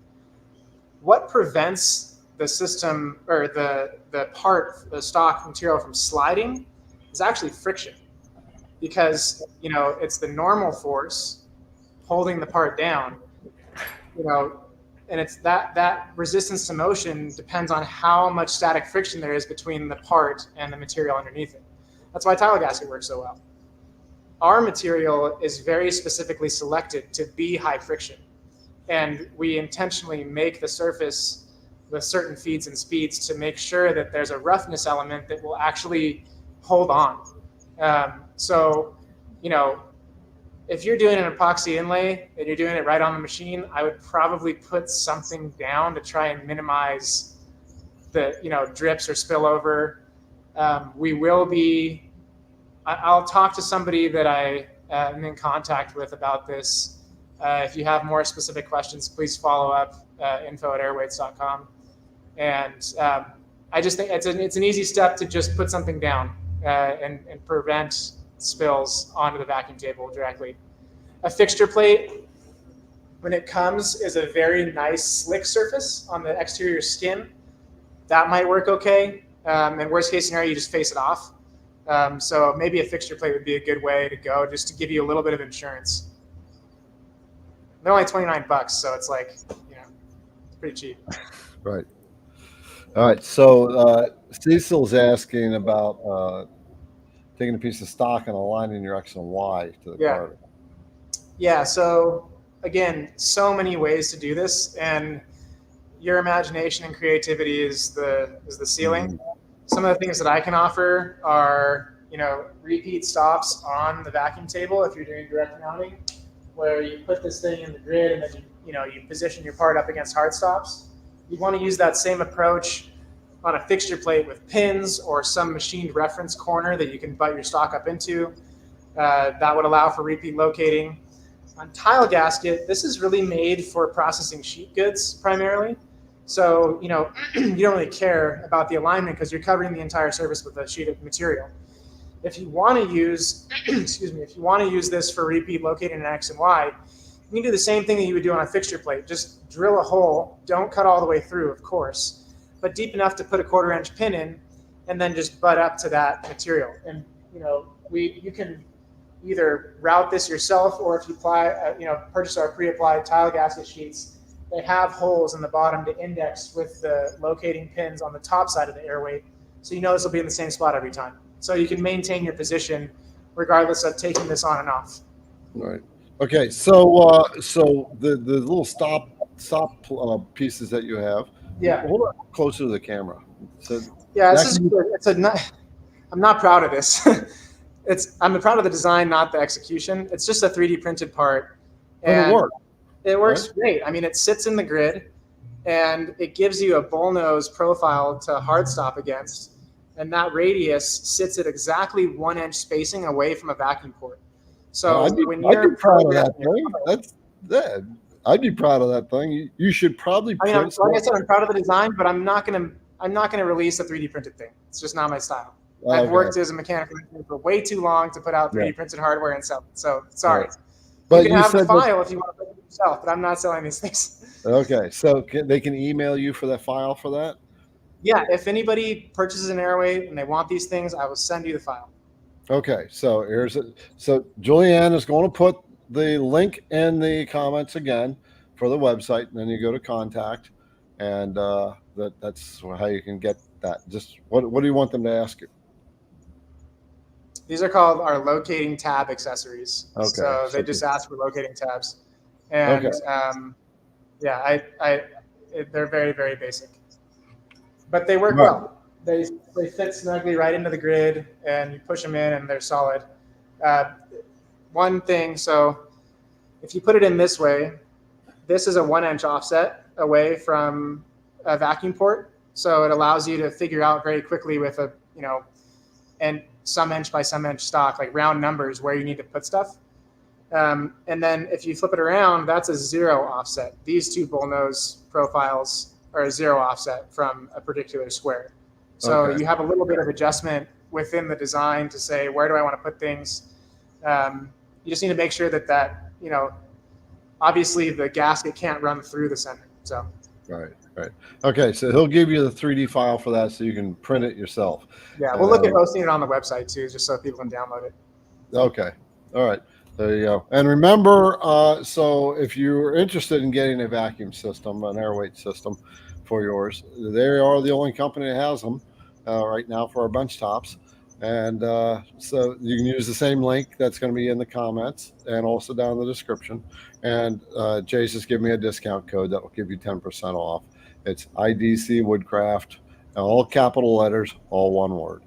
What prevents the system or the stock material from sliding is actually friction, because it's the normal force holding the part down, and it's that resistance to motion depends on how much static friction there is between the part and the material underneath it. That's why tile gasket works so well. Our material is very specifically selected to be high friction, and we intentionally make the surface with certain feeds and speeds to make sure that there's a roughness element that will actually hold on. If you're doing an epoxy inlay and you're doing it right on the machine, I would probably put something down to try and minimize the drips or spillover. I'll talk to somebody that I am in contact with about this. If you have more specific questions, please follow up, info@airweights.com. And I just think it's an easy step to just put something down and prevent spills onto the vacuum table directly. A fixture plate, when it comes, is a very nice slick surface on the exterior skin. That might work okay. And worst case scenario, you just face it off. So maybe a fixture plate would be a good way to go, just to give you a little bit of insurance. They're only $29, so it's it's pretty cheap. Right. All right. So Cecil's asking about taking a piece of stock and aligning your X and Y to the card. Yeah. So again, so many ways to do this, and your imagination and creativity is the ceiling. Mm-hmm. Some of the things that I can offer are repeat stops on the vacuum table if you're doing direct mounting, where you put this thing in the grid and then you position your part up against hard stops. You want to use that same approach on a fixture plate with pins or some machined reference corner that you can butt your stock up into. That would allow for repeat locating. On tile gasket, this is really made for processing sheet goods primarily. So, you don't really care about the alignment because you're covering the entire surface with a sheet of material. If you want to use, if you want to use this for repeat locating an X and Y, you can do the same thing that you would do on a fixture plate. Just drill a hole. Don't cut all the way through, of course, but deep enough to put a 1/4 inch pin in, and then just butt up to that material. And you can either route this yourself, or if you purchase our pre-applied tile gasket sheets, they have holes in the bottom to index with the locating pins on the top side of the airweight. So you know this will be in the same spot every time. So you can maintain your position regardless of taking this on and off. Right. Okay. So the little stop pieces that you have. Yeah. Hold it closer to the camera. So yeah, I'm not proud of this. I'm proud of the design, not the execution. It's just a 3D printed part. And it works great. I mean, it sits in the grid and it gives you a bullnose profile to hard stop against. And that radius sits at exactly 1 inch spacing away from a vacuum port. So I'd be proud of that thing. I'd be proud of that thing. You should probably. I mean, like I said, I'm proud of the design, but I'm not gonna release a 3D printed thing. It's just not my style. I've worked as a mechanical engineer for way too long to put out 3D printed hardware and sell it. So sorry. Right. But you can have a file if you want to print it yourself, but I'm not selling these things. Okay, so they can email you for that file for that? Yeah, if anybody purchases an airweight and they want these things, I will send you the file. Okay, so here's it. So Julianne is going to put the link in the comments again for the website, and then you go to contact, and that's how you can get that. Just what do you want them to ask you? These are called our locating tab accessories. Okay. So they just ask for locating tabs, and they're very, very basic, but they work well. They fit snugly right into the grid, and you push them in, and they're solid. One thing, so if you put it in this way, this is a 1 inch offset away from a vacuum port, so it allows you to figure out very quickly with a and some inch by some inch stock, like round numbers, where you need to put stuff. And then if you flip it around, that's a 0 offset. These two bullnose profiles are a 0 offset from a particular square. So you have a little bit of adjustment within the design to say, where do I want to put things? You just need to make sure that obviously the gasket can't run through the center. So. Right. Okay, so he'll give you the 3D file for that so you can print it yourself. Yeah, we'll look at posting it on the website too, just so people can download it. Okay. All right. There you go. And remember, so if you're interested in getting a vacuum system, an airweight system for yours, they are the only company that has them right now for our bench tops. And so you can use the same link that's going to be in the comments and also down in the description. And Jace has given me a discount code that will give you 10% off. It's IDC Woodcraft, all capital letters, all one word.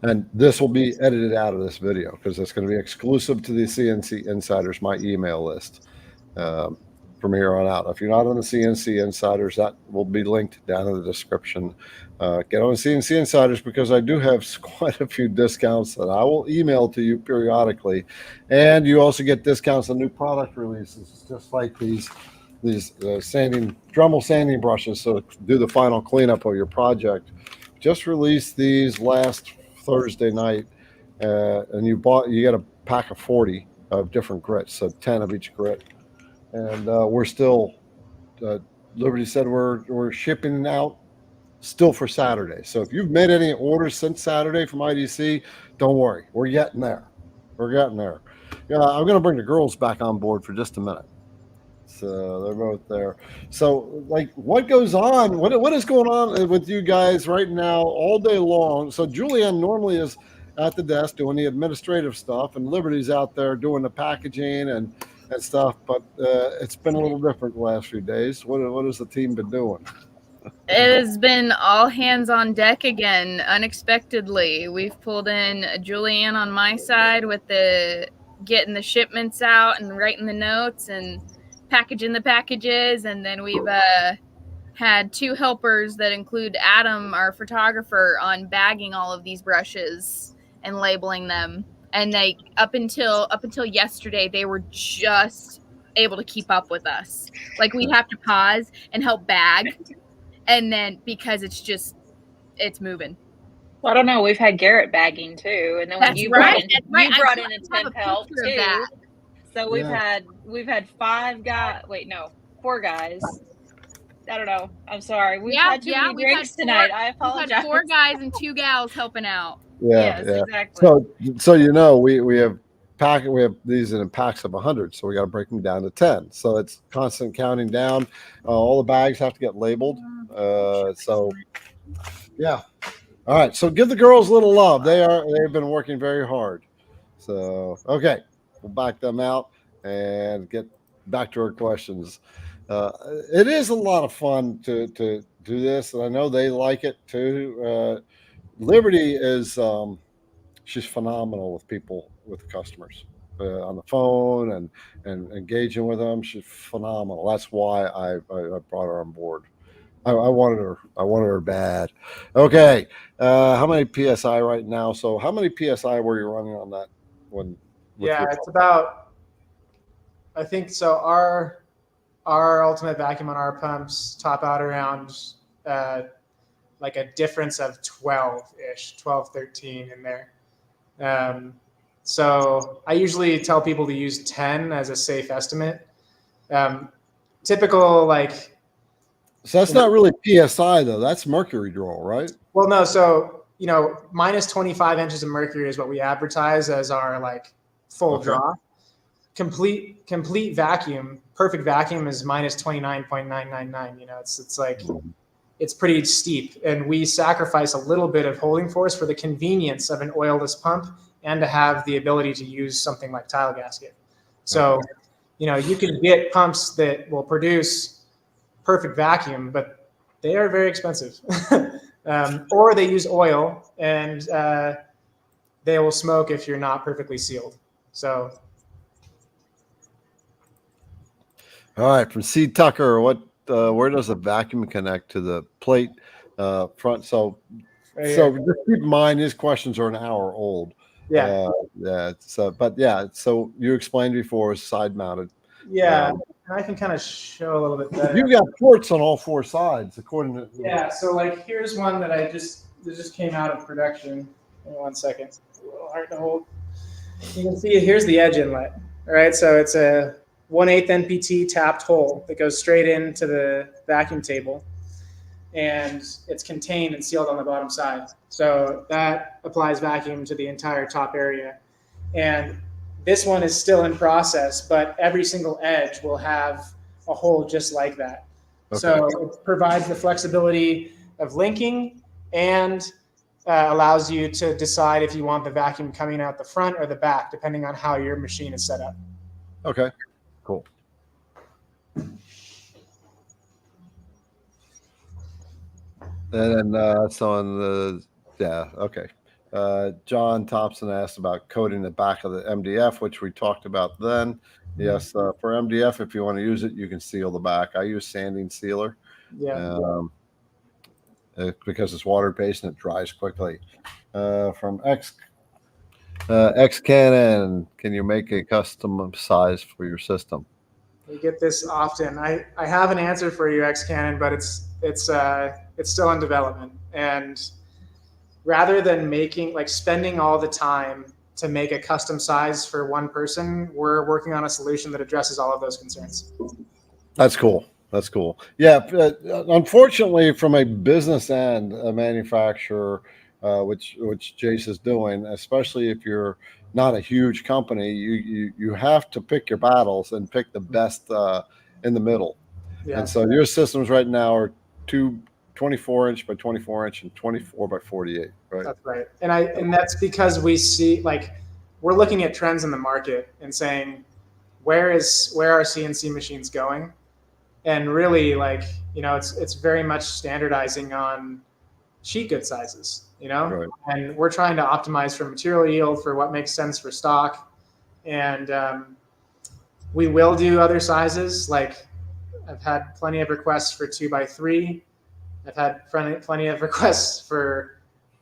And this will be edited out of this video because it's going to be exclusive to the CNC Insiders, my email list from here on out. If you're not on the CNC Insiders, that will be linked down in the description. Get on CNC Insiders because I do have quite a few discounts that I will email to you periodically. And you also get discounts on new product releases, just like these Dremel sanding brushes. So do the final cleanup of your project. Just released these last Thursday night, and you get a pack of 40 of different grits, so 10 of each grit. And we're still, Liberty said we're shipping out still for Saturday. So if you've made any orders since Saturday from IDC, don't worry, we're getting there. I'm going to bring the girls back on board for just a minute. So they're both there. So what goes on? What is going on with you guys right now all day long? So Julianne normally is at the desk doing the administrative stuff, and Liberty's out there doing the packaging and stuff. But it's been a little different the last few days. What has the team been doing? It has been all hands on deck again, unexpectedly. We've pulled in Julianne on my side with getting the shipments out and writing the notes and packaging the packages, and then we've had two helpers that include Adam, our photographer, on bagging all of these brushes and labeling them. And they up until yesterday, they were just able to keep up with us. Like, we'd have to pause and help bag, and then because it's moving. Well, I don't know. We've had Garrett bagging too, and then when you brought in a temp help too. So we've had 4 guys. I don't know. I'm sorry. We've had too many drinks tonight. I apologize. We've had 4 guys and 2 gals helping out. Yeah, yes, exactly. So we have pack. We have these in packs of 100, so we got to break them down to 10. So it's constant counting down. All the bags have to get labeled. So yeah. All right. So give the girls a little love. They've been working very hard. So okay, we'll back them out and get back to our questions. It is a lot of fun to do this, and I know they like it too. Liberty is she's phenomenal with people, with customers on the phone and engaging with them. She's phenomenal. That's why I brought her on board. I wanted her bad. Okay, how many PSI right now? So how many PSI were you running on that one? Yeah, it's about, I think so. Our ultimate vacuum on our pumps top out around like a difference of 12-ish, 12, 13 in there. So I usually tell people to use 10 as a safe estimate. Typical, like. So that's not really PSI though. That's mercury draw, right? Well, no. So, minus 25 inches of mercury is what we advertise as our like full draw. Complete vacuum, perfect vacuum is minus 29.999. It's like, it's pretty steep, and we sacrifice a little bit of holding force for the convenience of an oilless pump and to have the ability to use something like tile gasket. So, you can get pumps that will produce perfect vacuum, but they are very expensive. Or they use oil, and they will smoke if you're not perfectly sealed. So. All right, from C. Tucker, where does the vacuum connect to the plate front? So just keep in mind, his questions are an hour old. Yeah. So you explained before, side mounted. Yeah, I can kind of show a little bit better. You got ports on all four sides, according to. Yeah, so like here's one that that just came out of production. Give me 1 second. It's a little hard to hold. You can see here's the edge inlet. All right, so it's a 1/8 NPT tapped hole that goes straight into the vacuum table, and it's contained and sealed on the bottom side. So that applies vacuum to the entire top area. And this one is still in process, but every single edge will have a hole just like that. Okay. So it provides the flexibility of linking and allows you to decide if you want the vacuum coming out the front or the back, depending on how your machine is set up. Okay, cool. And then so on the, okay. John Thompson asked about coating the back of the MDF, which we talked about then. Yes, for MDF, if you want to use it, you can seal the back. I use sanding sealer. Yeah. Because it's water-based and it dries quickly. From X Canon, can you make a custom size for your system? We get this often. I have an answer for you, X Canon, but it's still in development. And rather than spending all the time to make a custom size for one person, we're working on a solution that addresses all of those concerns. That's cool. That's cool. Yeah. Unfortunately, from a business end, a manufacturer, which Jace is doing, especially if you're not a huge company, you have to pick your battles and pick the best in the middle. Yeah. And so your systems right now are 24 inch by 24 inch and 24 by 48, right? That's right. And that's because we see, we're looking at trends in the market and saying, where are CNC machines going? And really, it's very much standardizing on sheet good sizes, Right. And we're trying to optimize for material yield, for what makes sense for stock. And we will do other sizes. Like, I've had plenty of requests for 2x3. I've had plenty of requests for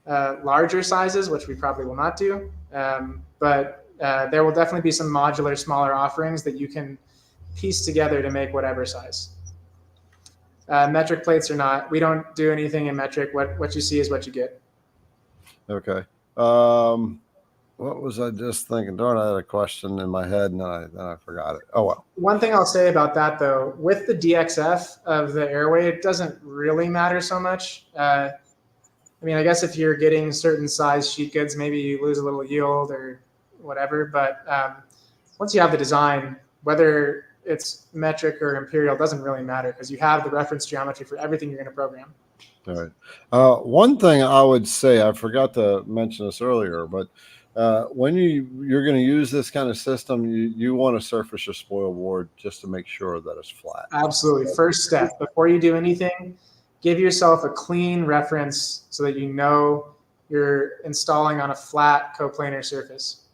larger sizes, which we probably will not do. But there will definitely be some modular, smaller offerings that you can piece together to make whatever size. Metric plates or not, we don't do anything in metric. What you see is what you get. Okay. What was I just thinking? Darn, I had a question in my head and then I forgot it. Oh, well. One thing I'll say about that, though, with the DXF of the airway, it doesn't really matter so much. I guess if you're getting certain size sheet goods, maybe you lose a little yield or whatever. But once you have the design, whether it's metric or imperial doesn't really matter because you have the reference geometry for everything you're going to program. All right. One thing I would say, I forgot to mention this earlier, but when you're going to use this kind of system, you want to surface your spoil board just to make sure that it's flat. Absolutely. First step, before you do anything, give yourself a clean reference so that you know you're installing on a flat coplanar surface.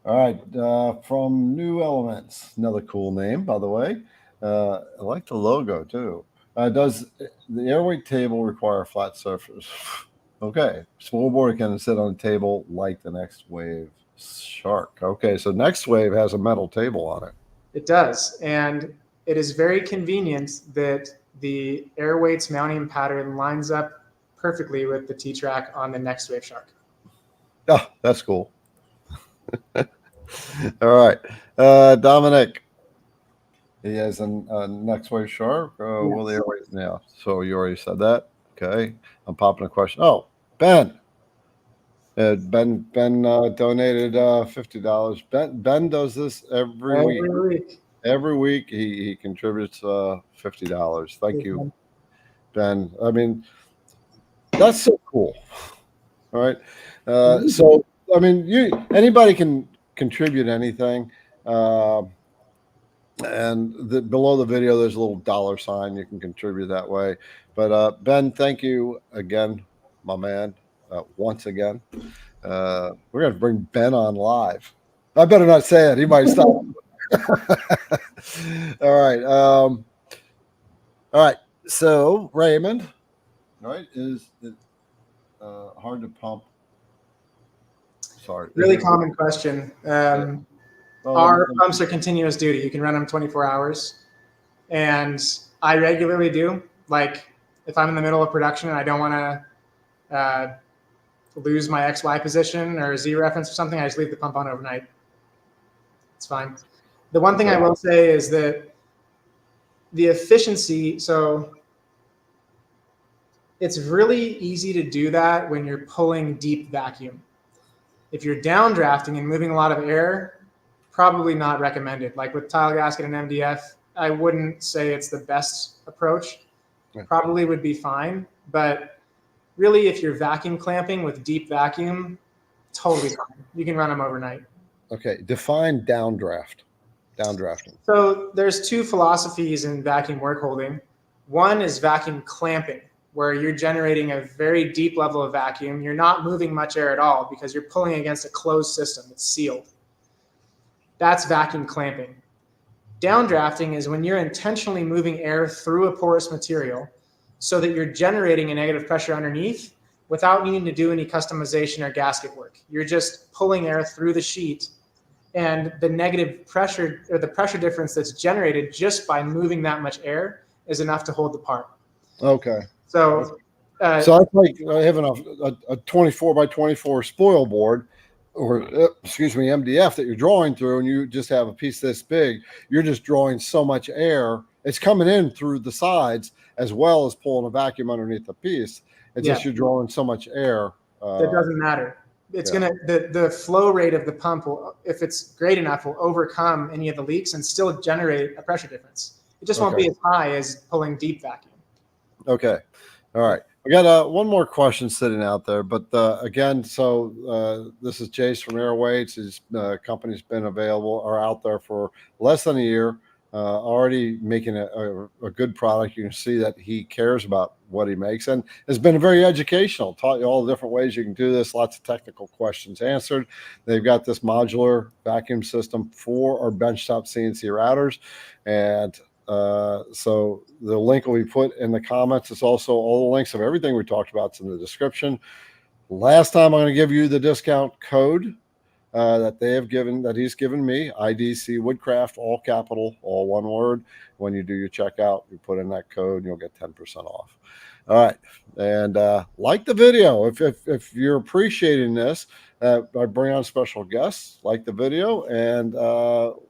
All right. From New Elements, another cool name, by the way. I like the logo too. Does the airweight table require a flat surface? Okay. Spoil board can sit on a table like the Next Wave Shark. Okay. So Next Wave has a metal table on it. It does. And it is very convenient that the AirWeights mounting pattern lines up perfectly with the T-track on the Next Wave Shark. Oh, that's cool. All right. Dominic. He has a Next Wave Shark. Yes. Will the AirWeights now? So you already said that. Okay. I'm popping a question. Oh, Ben. Ben donated $50. Ben does this every week. Every week he contributes $50. Thank you, Ben. I mean, that's so cool. All right. So I mean, anybody can contribute anything. And below the video, there's a little $sign. You can contribute that way. But Ben, thank you again, my man. Once again, we're going to bring Ben on live. I better not say it. He might stop. All right. All right. So Raymond, all right, is it hard to pump? Sorry. Really common question. Our pumps are continuous duty. You can run them 24 hours. And I regularly do. Like if I'm in the middle of production and I don't want to lose my XY position or Z reference or something, I just leave the pump on overnight. It's fine. The one thing I will say is that the efficiency, so it's really easy to do that when you're pulling deep vacuum. If you're downdrafting and moving a lot of air, probably not recommended. Like with tile gasket and MDF, I wouldn't say it's the best approach. Probably would be fine, but really if you're vacuum clamping with deep vacuum, totally fine. You can run them overnight. Okay, define downdraft. Downdrafting. So there's two philosophies in vacuum work holding. One is vacuum clamping, where you're generating a very deep level of vacuum. You're not moving much air at all because you're pulling against a closed system. It's sealed. That's vacuum clamping. Downdrafting is when you're intentionally moving air through a porous material so that you're generating a negative pressure underneath without needing to do any customization or gasket work. You're just pulling air through the sheet, and the negative pressure or the pressure difference that's generated just by moving that much air is enough to hold the part. Okay. So So I like having a 24 by 24 spoil board, or excuse me, MDF that you're drawing through, and you just have a piece this big. You're just drawing so much air. It's coming in through the sides as well as pulling a vacuum underneath the piece. It's just you're drawing so much air. That doesn't matter. It's gonna the flow rate of the pump will, if it's great enough, will overcome any of the leaks and still generate a pressure difference. It just won't be as high as pulling deep vacuum. Okay. All right. We got one more question sitting out there, but again, so this is Jace from AirWeights. His company's been available or out there for less than a year, already making a good product. You can see that he cares about what he makes, and has been very educational. Taught you all the different ways you can do this. Lots of technical questions answered. They've got this modular vacuum system for our benchtop CNC routers, and so the link will be put in the comments. It's also all the links of everything we talked about. It's in the description. Last time I'm going to give you the discount code that they have given, that he's given me, IDC Woodcraft, all capital, all one word. When you do your checkout, you put in that code and you'll get 10% off. All right. And like the video. If you're appreciating this, I bring on special guests, like the video, and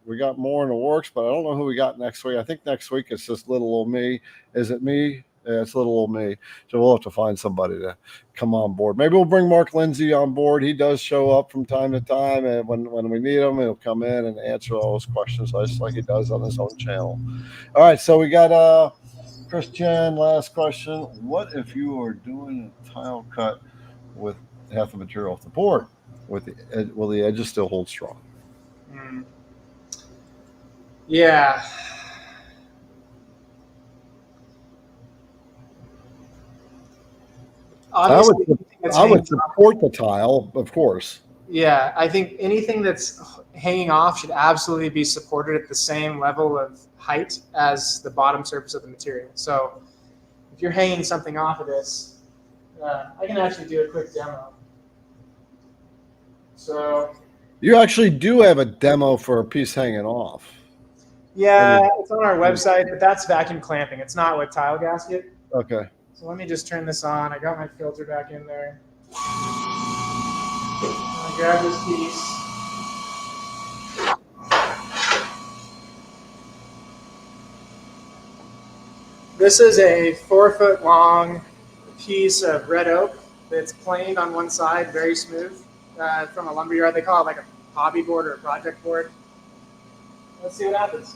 we got more in the works, but I don't know who we got next week. I think next week it's just little old me. Is it me? it's little old me. So we'll have to find somebody to come on board. Maybe we'll bring Mark Lindsay on board. He does show up from time to time, and when we need him, he'll come in and answer all those questions just like he does on his own channel. All right, so we got Christian, last question. What if you are doing a tile cut with half the material off the board? Will the edges still hold strong? Yeah. Obviously, I would support the tile, of course. Yeah, I think anything that's hanging off should absolutely be supported at the same level of height as the bottom surface of the material. So if you're hanging something off of this, I can actually do a quick demo. So you actually do have a demo for a piece hanging off. Yeah, it's on our website, but that's vacuum clamping. It's not with tile gasket. Okay. So let me just turn this on. I got my filter back in there. I'm gonna grab this piece. This is a 4-foot long piece of red oak that's planed on one side, very smooth, from a lumberyard. They call it like a hobby board or a project board. Let's see what happens.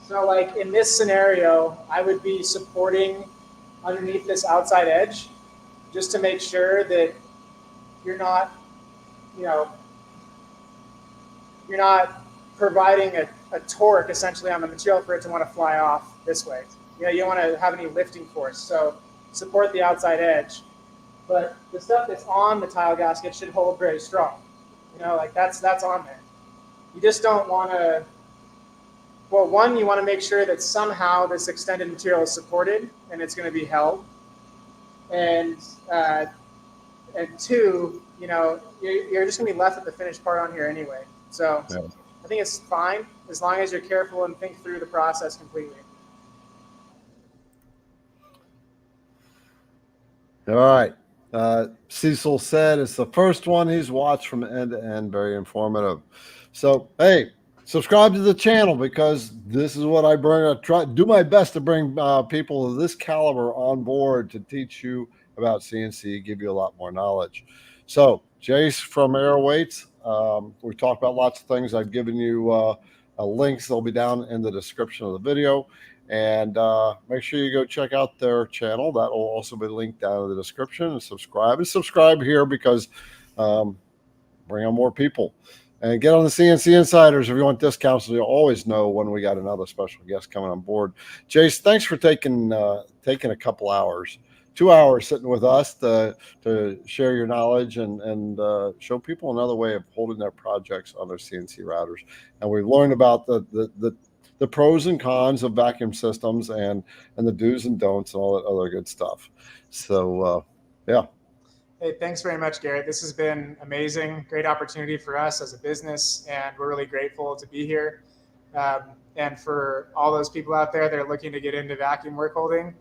So like in this scenario, I would be supporting underneath this outside edge just to make sure that you're not, you're not providing a torque essentially on the material for it to want to fly off this way. You don't want to have any lifting force. So support the outside edge. But the stuff that's on the tile gasket should hold very strong. Like that's on there. You just don't want to, well, one, you want to make sure that somehow this extended material is supported and it's going to be held. And two, you're just going to be left with the finished part on here anyway. So yeah. I think it's fine as long as you're careful and think through the process completely. All right. Cecil said it's the first one he's watched from end to end. Very informative. So, hey, subscribe to the channel because this is what I bring. I do my best to bring people of this caliber on board to teach you about CNC, give you a lot more knowledge. So, Jace from AirWeights, we talked about lots of things. I've given you links. They'll be down in the description of the video. And make sure you go check out their channel. That will also be linked down in the description. And subscribe here because bring on more people. And get on the CNC Insiders if you want discounts. So you'll always know when we got another special guest coming on board. Jace, thanks for taking a couple hours, 2 hours sitting with us to share your knowledge and show people another way of holding their projects on their CNC routers. And we've learned about the pros and cons of vacuum systems and the do's and don'ts and all that other good stuff. So, yeah. Hey, thanks very much, Garrett. This has been amazing. Great opportunity for us as a business, and we're really grateful to be here. And for all those people out there that are looking to get into vacuum work holding,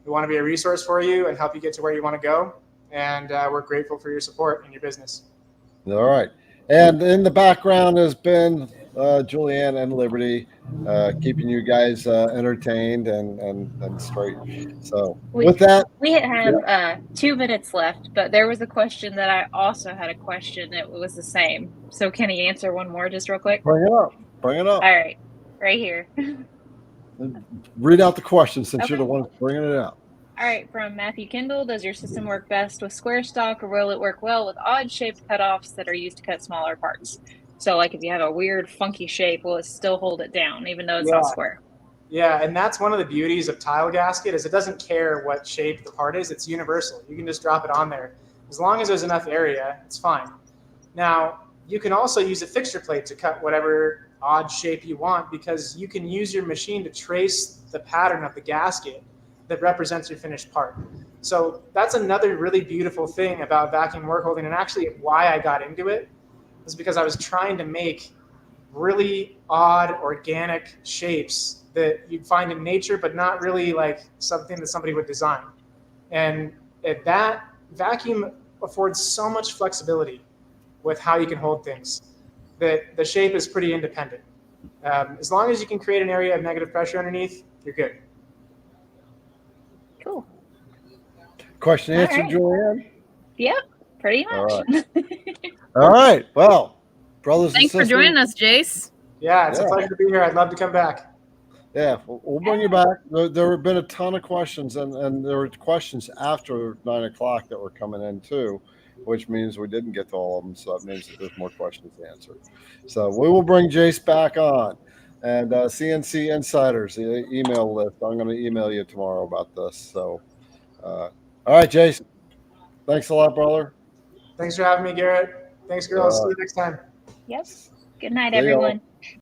we want to be a resource for you and help you get to where you want to go. And we're grateful for your support in your business. All right. And in the background has been Julianne and Liberty, keeping you guys entertained and straight. So with that, we have 2 minutes left, but there was a question that I also had a question. It was the same. So can he answer one more just real quick? Bring it up. All right. Right here. Read out the question since you're the one bringing it out. All right, from Matthew Kendall, does your system work best with square stock or will it work well with odd shaped cutoffs that are used to cut smaller parts? So like if you have a weird funky shape, will it still hold it down even though it's not square? Yeah, and that's one of the beauties of tile gasket is it doesn't care what shape the part is. It's universal. You can just drop it on there. As long as there's enough area, it's fine. Now, you can also use a fixture plate to cut whatever odd shape you want because you can use your machine to trace the pattern of the gasket that represents your finished part. So that's another really beautiful thing about vacuum work holding, and actually why I got into it is because I was trying to make really odd organic shapes that you'd find in nature, but not really like something that somebody would design. And that vacuum affords so much flexibility with how you can hold things that the shape is pretty independent. As long as you can create an area of negative pressure underneath, you're good. Cool. Question All answered, right. Julianne? Yep, pretty much. All right. All right. Well, brothers Thanks and for sisters. joining us, Jace. Yeah, it's Yeah. a pleasure to be here. I'd love to come back. Yeah, we'll bring you back. There have been a ton of questions, and there were questions after 9 o'clock that were coming in too, which means we didn't get to all of them. So that means that there's more questions to answer. So we will bring Jace back on. And CNC Insiders, the email list. I'm going to email you tomorrow about this. So, all right, Jace. Thanks a lot, brother. Thanks for having me, Garrett. Thanks, girls. See you next time. Yep. Good night, See y'all. everyone.